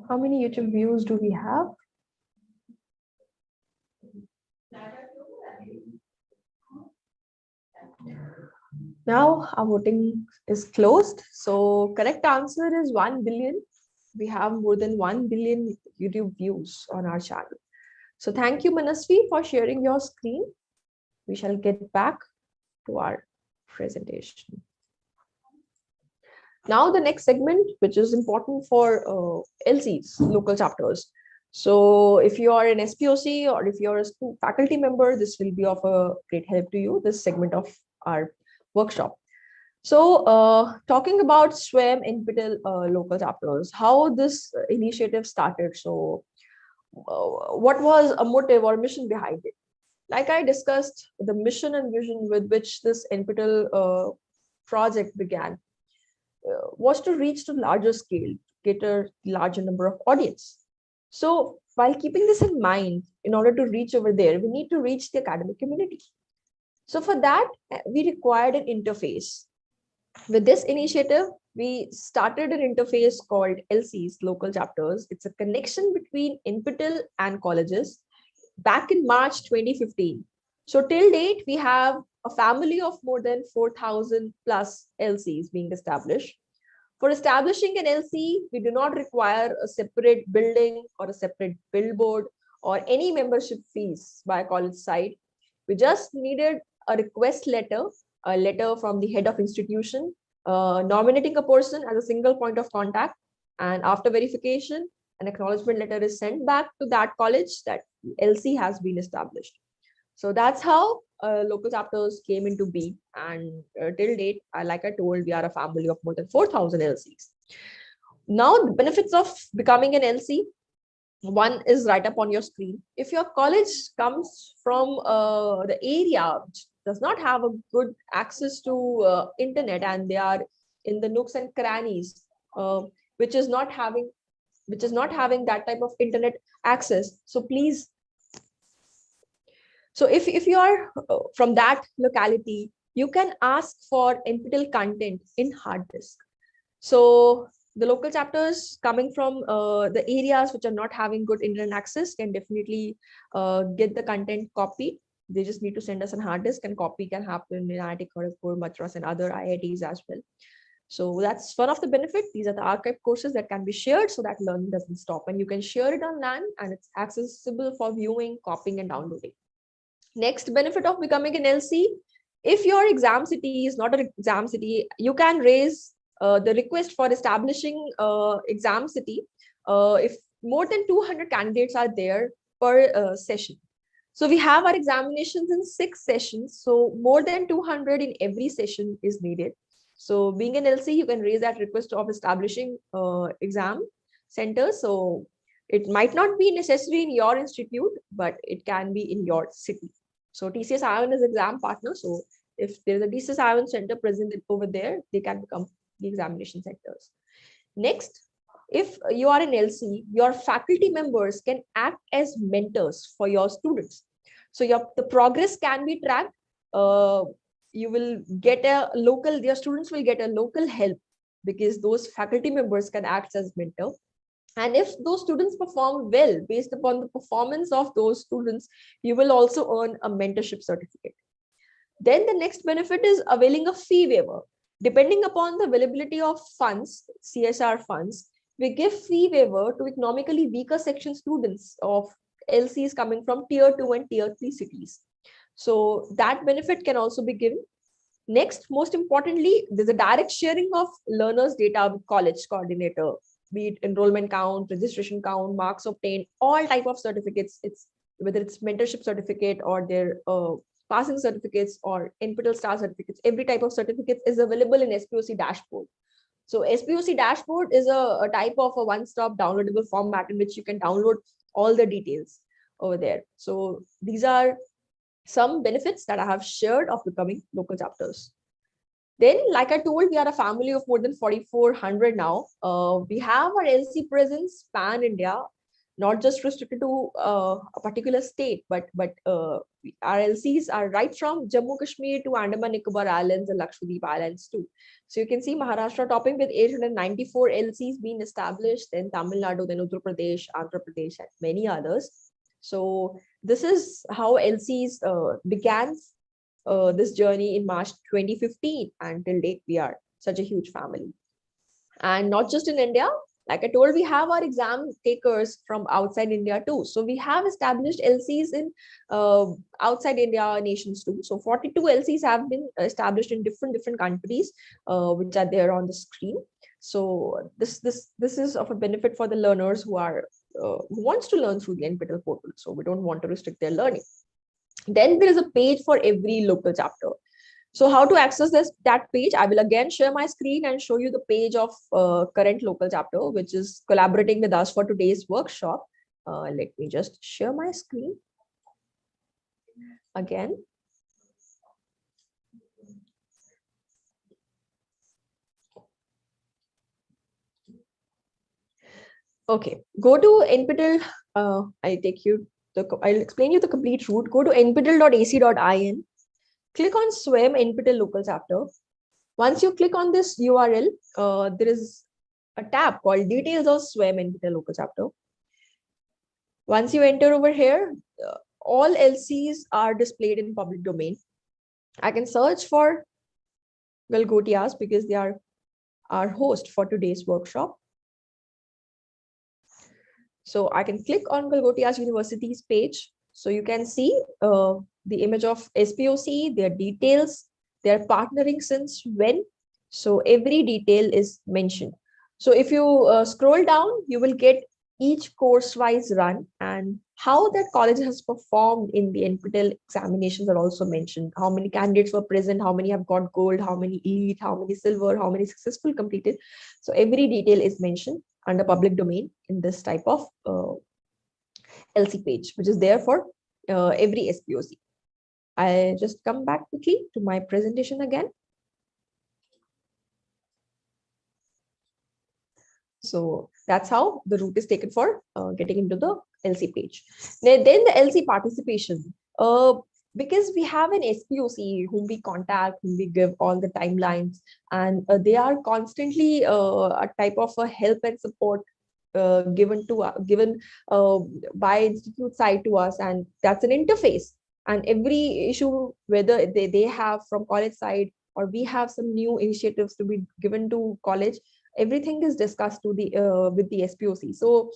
S27: How many YouTube views do we have? Now our voting is closed. So correct answer is 1 billion. We have more than 1 billion YouTube views on our channel. So thank you, Manasvi, for sharing your screen. We shall get back to our presentation. Now the next segment, which is important for LCs, local chapters. So if you are an SPOC or if you're a faculty member, this will be of a great help to you, this segment of our workshop. So talking about SWAYAM NPTEL local chapters, how this initiative started. So what was a motive or mission behind it? Like I discussed, the mission and vision with which this NPTEL project began was to reach to larger scale, cater larger number of audience. So while keeping this in mind, in order to reach over there, we need to reach the academic community. So for that, we required an interface. With this initiative, we started an interface called LCs, local chapters. It's a connection between NPTEL and colleges back in March 2015. So till date, we have a family of more than 4,000 plus LCs being established. For establishing an LC, we do not require a separate building or a separate billboard or any membership fees by a college side. We just needed a request letter, a letter from the head of institution, nominating a person as a single point of contact. And after verification, an acknowledgement letter is sent back to that college that LC has been established. So that's how local chapters came into being. And till date, like I told, we are a family of more than 4,000 LCs. Now, the benefits of becoming an LC. One is right up on your screen. If your college comes from the area which does not have a good access to internet, and they are in the nooks and crannies, which is not having that type of internet access. So please, so if you are from that locality, you can ask for NPTEL content in hard disk. So The local chapters coming from the areas which are not having good internet access can definitely get the content copied. They just need to send us a hard disk, and copy can happen in IIT Kharagpur, Madras, and other IITs as well. So that's one of the benefits. These are the archive courses that can be shared so that learning doesn't stop. And you can share it on LAN, and it's accessible for viewing, copying, and downloading. Next benefit of becoming an LC, if your exam city is not an exam city, you can raise the request for establishing exam city if more than 200 candidates are there per session. So we have our examinations in 6 sessions. So more than 200 in every session is needed. So being an LC, you can raise that request of establishing exam centers. So it might not be necessary in your institute, but it can be in your city. So TCS ION is exam partner. So if there is a TCS ION center present over there, they can become the examination centers. Next, if you are an LC, your faculty members can act as mentors for your students. So the progress can be tracked. You will get your students will get a local help because those faculty members can act as mentor. And if those students perform well based upon the performance of those students, you will also earn a mentorship certificate. Then the next benefit is availing a fee waiver. Depending upon the availability of funds, CSR funds, we give fee waiver to economically weaker section students of LCs coming from tier 2 and tier 3 cities. So that benefit can also be given. Next, most importantly, there's a direct sharing of learners' data with college coordinator, be it enrollment count, registration count, marks obtained, all type of certificates. It's whether it's mentorship certificate or their passing certificates or NPTEL star certificates. Every type of certificates is available in SPOC dashboard. So SPOC dashboard is a type of a one-stop downloadable format in which you can download all the details over there. So these are some benefits that I have shared of becoming local chapters. Then, like I told, we are a family of more than 4,400 now. We have our LC presence pan-India, not just restricted to a particular state, but our LCs are right from Jammu Kashmir to Andaman Nicobar Islands and Lakshadweep Islands too. So you can see Maharashtra topping with 894 LCs being established, then Tamil Nadu, then Uttar Pradesh, Andhra Pradesh, and many others. So this is how LCs began this journey in March 2015, and till date we are such a huge family. And not just in India, like I told, we have our exam takers from outside India too. So we have established LCs in outside India nations too. So 42 LCs have been established in different countries, which are there on the screen. So this is of a benefit for the learners who are who wants to learn through the NPTEL portal. So we don't want to restrict their learning. Then there is a page for every local chapter. So how to access that page? I will again share my screen and show you the page of current local chapter, which is collaborating with us for today's workshop. Let me just share my screen again. Okay, go to NPTEL. I'll explain you the complete route. Go to nptel.ac.in. Click on SWAYAM NPTEL local chapter. Once you click on this URL, there is a tab called Details of SWAYAM NPTEL local chapter. Once you enter over here, all LCs are displayed in public domain. I can search for Galgotias because they are our host for today's workshop. So I can click on Galgotias University's page. So you can see the image of SPOC, their details, they're partnering since when. So every detail is mentioned. So if you scroll down, you will get each course-wise run and how that college has performed in the NPTEL examinations are also mentioned. How many candidates were present, how many have got gold, how many elite, how many silver, how many successful completed. So every detail is mentioned under public domain in this type of LC page, which is there for every SPOC. I just come back quickly to my presentation again. So that's how the route is taken for getting into the LC page. Then the LC participation. because we have an SPOC whom we contact, whom we give all the timelines, and they are constantly a type of a help and support given by institute side to us, and that's an interface. And every issue, whether they have from college side or we have some new initiatives to be given to college, everything is discussed to the with the SPOC. So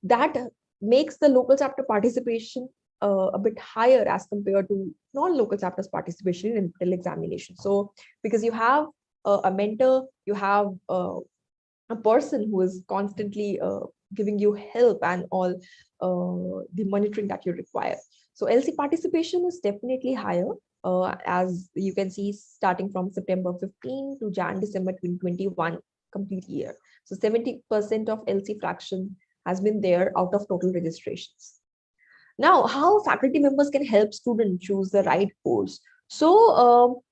S27: that makes the local chapter participation a bit higher as compared to non-local chapters participation in NPTEL examination. So because you have a mentor, you have a person who is constantly giving you help and all the monitoring that you require. So LC participation is definitely higher, as you can see, starting from September 15 to December 2021 complete year. So 70% of LC fraction has been there out of total registrations. Now, how faculty members can help students choose the right course? So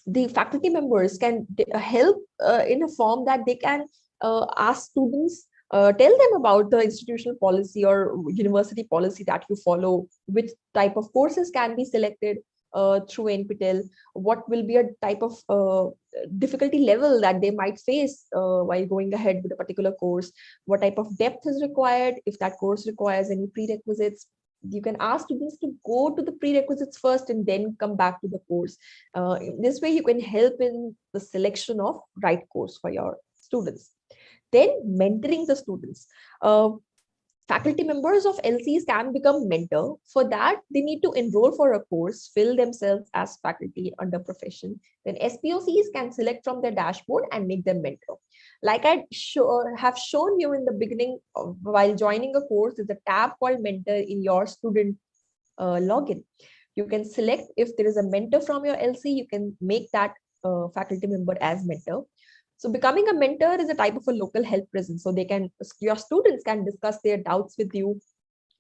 S27: the faculty members can help in a form that they can ask students, tell them about the institutional policy or university policy that you follow, which type of courses can be selected through NPTEL, what will be a type of difficulty level that they might face while going ahead with a particular course, what type of depth is required, if that course requires any prerequisites. You can ask students to go to the prerequisites first and then come back to the course. In this way, you can help in the selection of right course for your students. Then mentoring the students. Faculty members of LCs can become mentor. For that, they need to enroll for a course, fill themselves as faculty under profession. Then SPOCs can select from their dashboard and make them mentor. Like I have shown you in the beginning, while joining a course, there's a tab called mentor in your student login. You can select if there is a mentor from your LC, you can make that faculty member as mentor. So becoming a mentor is a type of a local help presence. So your students can discuss their doubts with you,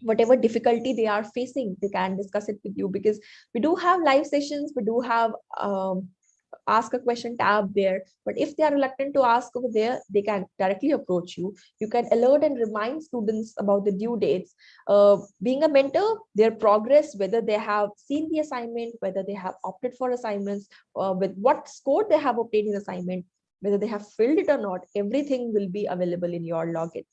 S27: whatever difficulty they are facing, they can discuss it with you, because we do have live sessions, we do have ask a question tab there. But if they are reluctant to ask over there, they can directly approach you. You can alert and remind students about the due dates. Being a mentor, their progress, whether they have seen the assignment, whether they have opted for assignments, with what score they have obtained in assignment, whether they have filled it or not, everything will be available in your login.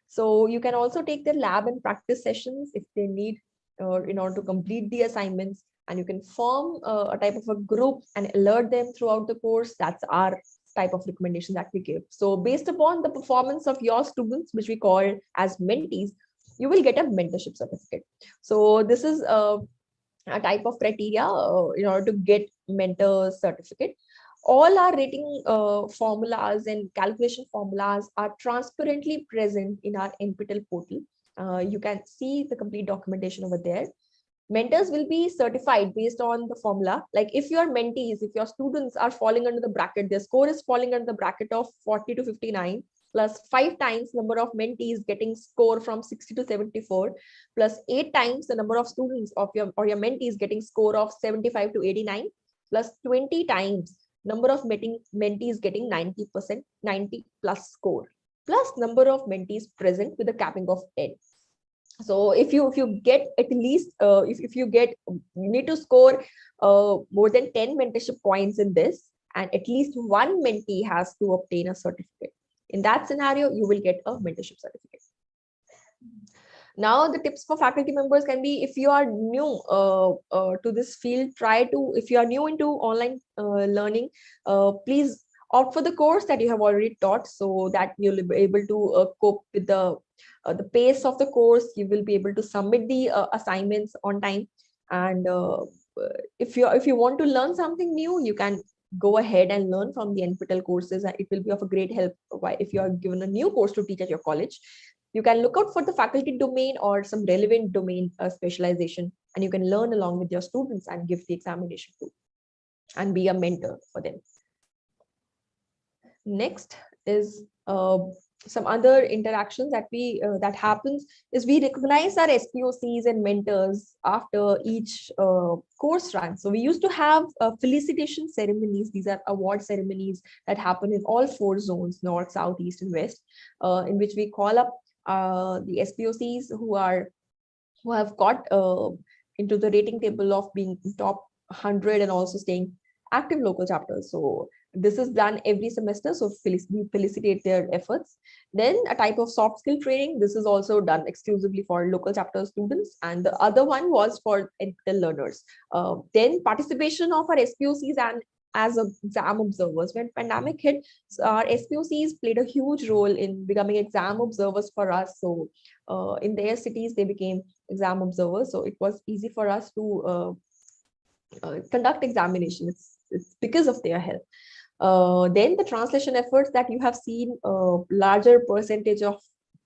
S27: So you can also take their lab and practice sessions if they need in order to complete the assignments, and you can form a type of a group and alert them throughout the course. That's our type of recommendation that we give. So based upon the performance of your students, which we call as mentees, you will get a mentorship certificate. So this is a type of criteria in order to get mentor certificate. All our rating formulas and calculation formulas are transparently present in our NPTEL portal. You can see the complete documentation over there. Mentors will be certified based on the formula. Like if your mentees, if your students are falling under the bracket, their score is falling under the bracket of 40 to 59, plus 5 times number of mentees getting score from 60 to 74, plus 8 times the number of students of your mentees getting score of 75 to 89, plus 20 times number of mentees getting 90%, 90 plus score, plus number of mentees present with a capping of 10. So if you get at least if you need to score more than 10 mentorship points in this, and at least one mentee has to obtain a certificate. In that scenario, you will get a mentorship certificate. Now the tips for faculty members can be, if you are new to this field, if you are new into online learning, please opt for the course that you have already taught, so that you'll be able to cope with the pace of the course. You will be able to submit the assignments on time. And if you want to learn something new, you can go ahead and learn from the NPTEL courses. It will be of a great help if you are given a new course to teach at your college. You can look out for the faculty domain or some relevant domain specialization, and you can learn along with your students and give the examination too, and be a mentor for them. Next is some other interactions that that happens is we recognize our SPOCs and mentors after each course run. So we used to have felicitation ceremonies. These are award ceremonies that happen in all 4 zones, north, south, east, and west, in which we call up the SPOCs who have got into the rating table of being top 100 and also staying active local chapters. So this is done every semester, so we felicitate their efforts. Then a type of soft skill training, this is also done exclusively for local chapter students, and the other one was for NPTEL learners. Then participation of our SPOCs and as exam observers. When pandemic hit, our SPOCs played a huge role in becoming exam observers for us. So in their cities, they became exam observers. So it was easy for us to conduct examination. It's because of their help. Then the translation efforts that you have seen, larger percentage of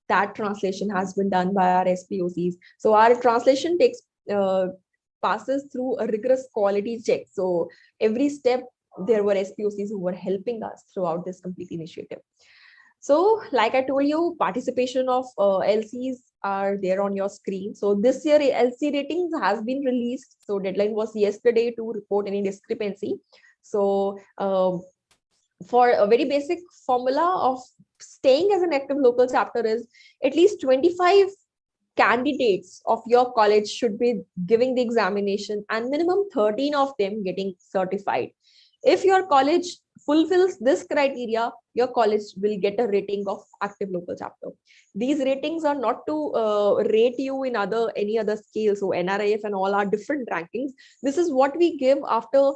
S27: that translation has been done by our SPOCs. So our translation takes passes through a rigorous quality check. So every step there were SPOCs who were helping us throughout this complete initiative. So like I told you, participation of LCs are there on your screen. So this year LC ratings has been released. So deadline was yesterday to report any discrepancy. So for a very basic formula of staying as an active local chapter is at least 25 candidates of your college should be giving the examination and minimum 13 of them getting certified. If your college fulfills this criteria, your college will get a rating of active local chapter. These ratings are not to rate you in any other scale. So NRIF and all are different rankings. This is what we give after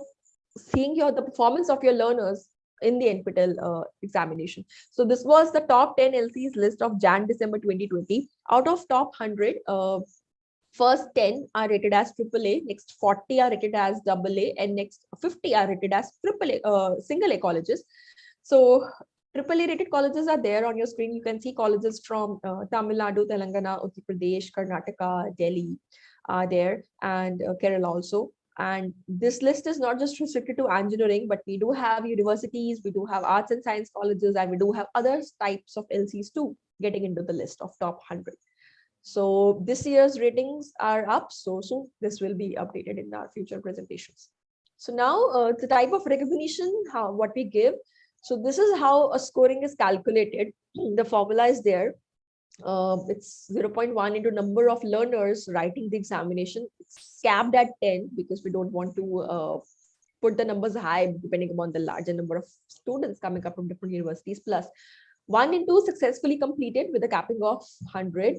S27: seeing the performance of your learners in the NPTEL examination. So this was the top 10 LCs list of Jan-December 2020. Out of top 100, first 10 are rated as AAA, next 40 are rated as AA, and next 50 are rated as AAA, single A colleges. So AAA rated colleges are there on your screen. You can see colleges from Tamil Nadu, Telangana, Uttar Pradesh, Karnataka, Delhi are there, and Kerala also. And this list is not just restricted to engineering, but we do have universities, we do have arts and science colleges, and we do have other types of LCs too getting into the list of top 100. So this year's ratings are up, so soon this will be updated in our future presentations. So now the type of recognition, what we give. So this is how a scoring is calculated. The formula is there. It's 0.1 into number of learners writing the examination. It's capped at 10 because we don't want to put the numbers high depending upon the larger number of students coming up from different universities, plus 1 into successfully completed with a capping of 100,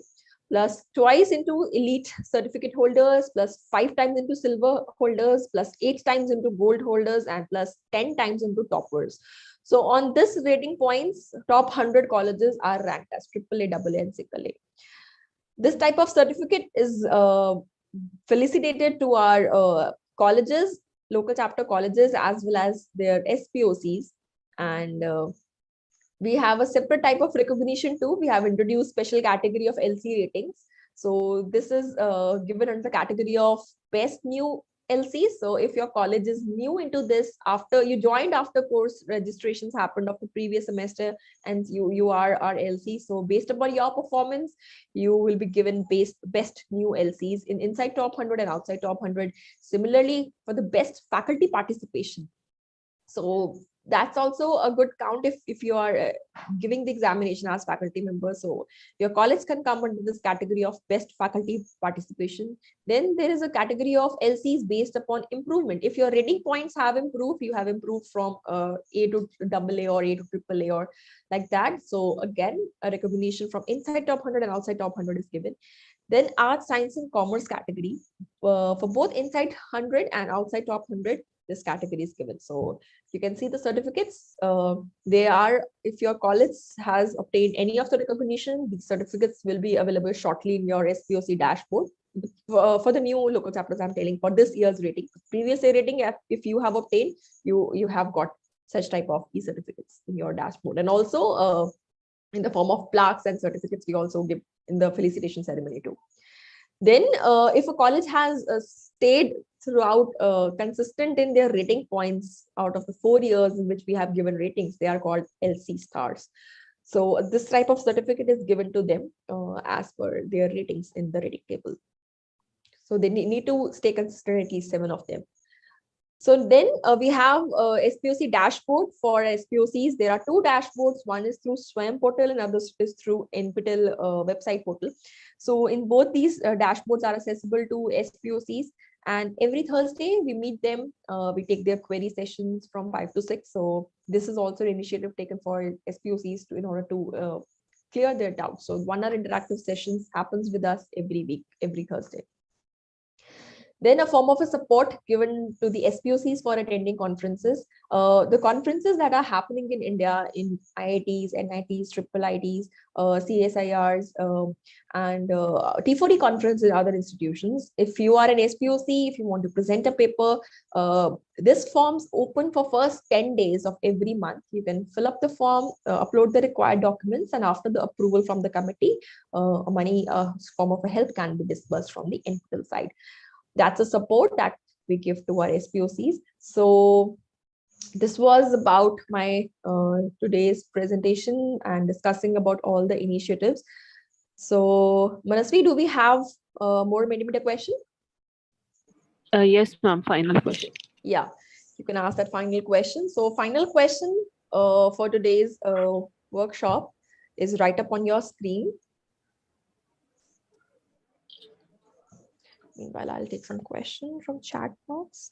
S27: plus twice into elite certificate holders, plus 5 times into silver holders, plus 8 times into gold holders, and plus 10 times into toppers. So on this rating points, top 100 colleges are ranked as AAA, AA, and single A. This type of certificate is felicitated to our colleges, local chapter colleges, as well as their SPOCs. And we have a separate type of recognition too. We have introduced special category of LC ratings. So this is given under the category of best new LC. So if your college is new into this, after you joined after course registrations happened of the previous semester, and you are our LC, so based upon your performance, you will be given best new LCs in inside top 100 and outside top 100. Similarly, for the best faculty participation. So that's also a good count if you are giving the examination as faculty member. So your college can come under this category of best faculty participation. Then there is a category of LCs based upon improvement. If your rating points have improved, you have improved from A to AA or A to AAA or like that. So again, a recognition from inside top 100 and outside top 100 is given. Then arts, science, and commerce category. For both inside 100 and outside top 100, this category is given. So you can see the certificates. They are, if your college has obtained any of the recognition, these certificates will be available shortly in your SPOC dashboard. For the new local chapters, I'm telling for this year's rating. Previous year rating, if you have obtained, you have got such type of e-certificates in your dashboard. And also in the form of plaques and certificates, we also give in the felicitation ceremony too. Then if a college has stayed throughout consistent in their rating points out of the 4 years in which we have given ratings, they are called LC stars. So this type of certificate is given to them as per their ratings in the rating table. So they need to stay consistent, at least 7 of them. So then we have SPOC dashboard for SPOCs. There are two dashboards. One is through SWAYAM portal and other is through NPTEL website portal. So in both these dashboards are accessible to SPOCs. And every Thursday we meet them. We take their query sessions from 5 to 6. So this is also an initiative taken for SPOCs in order to clear their doubts. So 1 hour interactive sessions happens with us every week, every Thursday. Then a form of a support given to the SPOCs for attending conferences. The conferences that are happening in India in IITs, NITs, IIITs, CSIRs, and T40 conferences in other institutions. If you are an SPOC, if you want to present a paper, this form's open for first 10 days of every month. You can fill up the form, upload the required documents, and after the approval from the committee, money, form of a help can be disbursed from the NPTEL side. That's a support that we give to our SPOCs. So this was about my today's presentation and discussing about all the initiatives. So Manasvi, do we have more Mentimeter question?
S2: Yes, ma'am. Final question.
S27: Yeah, you can ask that final question. So final question for today's workshop is right up on your screen. Meanwhile, I'll take some questions from chat box.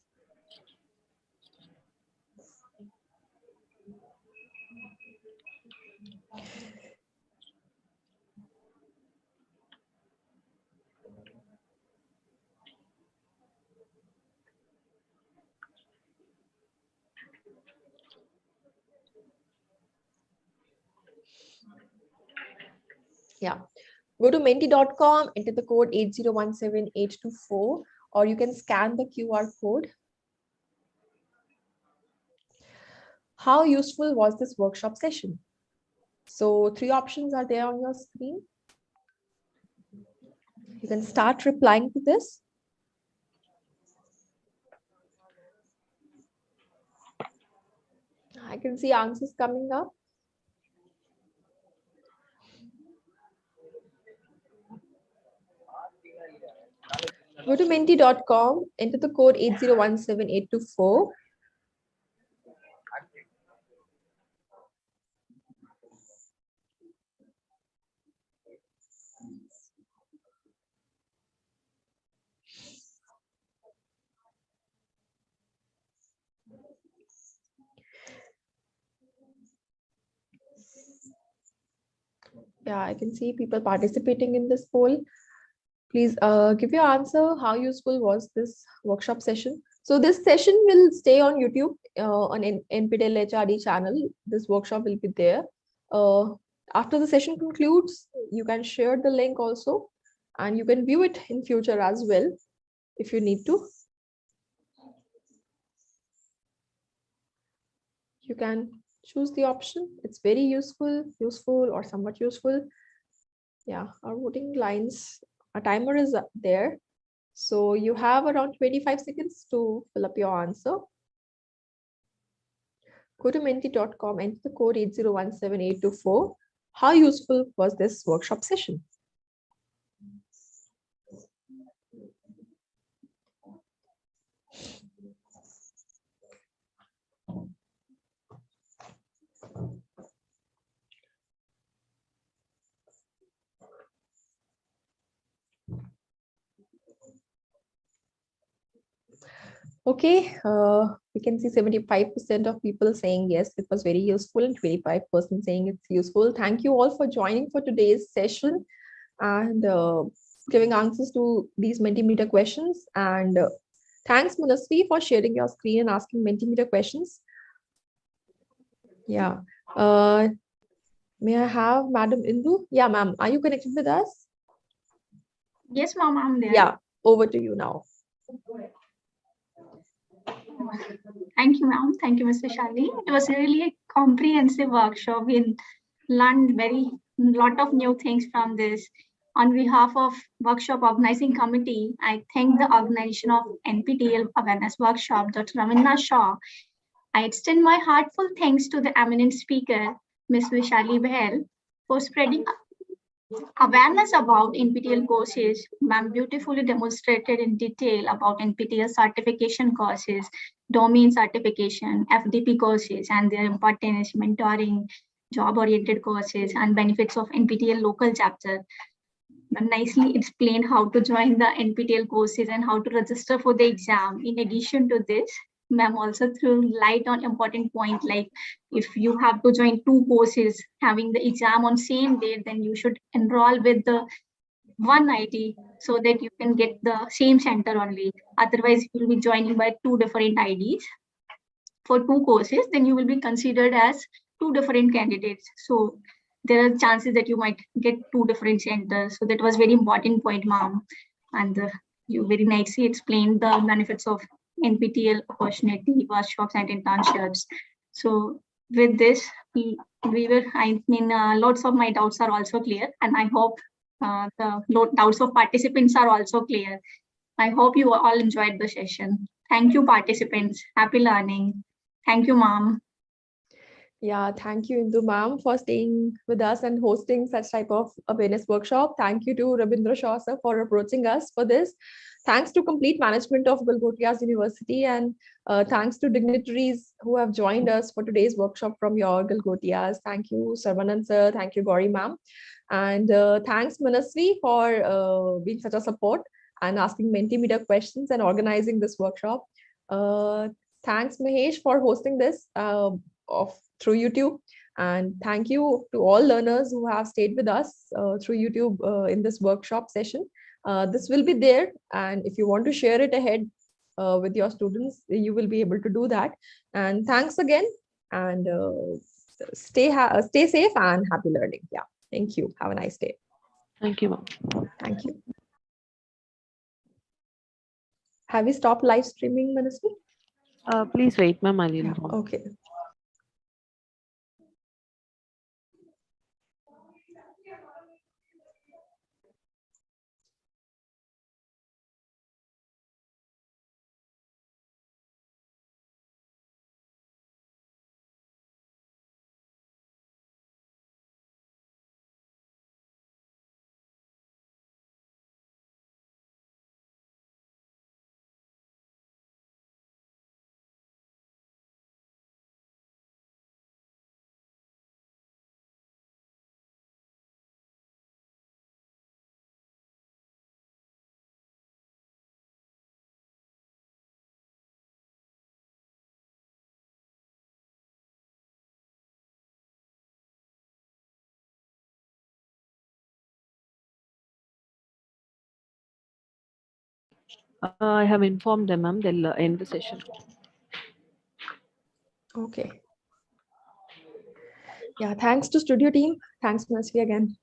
S27: Yeah. Go to menti.com, enter the code 8017824, or you can scan the QR code. How useful was this workshop session? So 3 options are there on your screen. You can start replying to this. I can see answers coming up. Go to menti.com, enter the code 8017824. Yeah, I can see people participating in this poll. Please give your answer. How useful was this workshop session? So this session will stay on YouTube on NPTEL HRD channel. This workshop will be there. After the session concludes, you can share the link also, and you can view it in future as well if you need to. You can choose the option. It's very useful or somewhat useful. Yeah, our voting lines, a timer is there. So you have around 25 seconds to fill up your answer. Go to menti.com, enter the code 8017824. How useful was this workshop session? Okay, we can see 75% of people saying yes, it was very useful, and 25% saying it's useful. Thank you all for joining for today's session and giving answers to these Mentimeter questions. And thanks, Munasvi, for sharing your screen and asking Mentimeter questions. Yeah. May I have Madam Indu? Yeah, ma'am. Are you connected with us?
S1: Yes, ma'am, I'm there.
S27: Yeah, over to you now.
S1: Thank you, ma'am. Thank you, Mr. Shali. It was really a comprehensive workshop. We learned lot of new things from this. On behalf of Workshop Organizing Committee, I thank the organization of NPTEL Awareness Workshop, Dr. Raminna Shaw. I extend my heartfelt thanks to the eminent speaker, Ms. Vishali Bahl, for spreading Awareness about NPTEL courses, ma'am beautifully demonstrated in detail about NPTEL certification courses, domain certification, FDP courses, and their importance, mentoring, job-oriented courses, and benefits of NPTEL local chapter. Ma'am nicely explained how to join the NPTEL courses and how to register for the exam. In addition to this, ma'am also threw light on important point like if you have to join two courses having the exam on same date, then you should enroll with the one ID so that you can get the same center only. Otherwise, you will be joining by two different IDs for two courses, then you will be considered as two different candidates. So there are chances that you might get two different centers. So that was very important point, ma'am. And you very nicely explained the benefits of NPTEL opportunity, workshops and internships. So with this, lots of my doubts are also clear. And I hope the doubts of participants are also clear. I hope you all enjoyed the session. Thank you, participants. Happy learning. Thank you, ma'am.
S27: Yeah, thank you, Indu ma'am, for staying with us and hosting such type of awareness workshop. Thank you to Rabindra Shaw sir for approaching us for this. Thanks to complete management of Galgotias University, and thanks to dignitaries who have joined us for today's workshop from your Galgotias. Thank you, Sarvanan sir. Thank you, Gauri ma'am. And thanks, Manasvi, for being such a support and asking Mentimeter questions and organizing this workshop. Thanks, Mahesh, for hosting this through YouTube. And thank you to all learners who have stayed with us through YouTube in this workshop session. This will be there. And if you want to share it ahead with your students, you will be able to do that. And thanks again. And stay safe and happy learning. Yeah. Thank you. Have a nice day.
S2: Thank you, ma'am.
S27: Thank you. Have we stopped live streaming, Manasvi?
S2: Please wait, ma'am. I'll inform.
S27: Okay.
S2: I have informed them, ma'am. They'll end the session.
S27: Okay. Yeah, thanks to studio team. Thanks, Manasvi, again.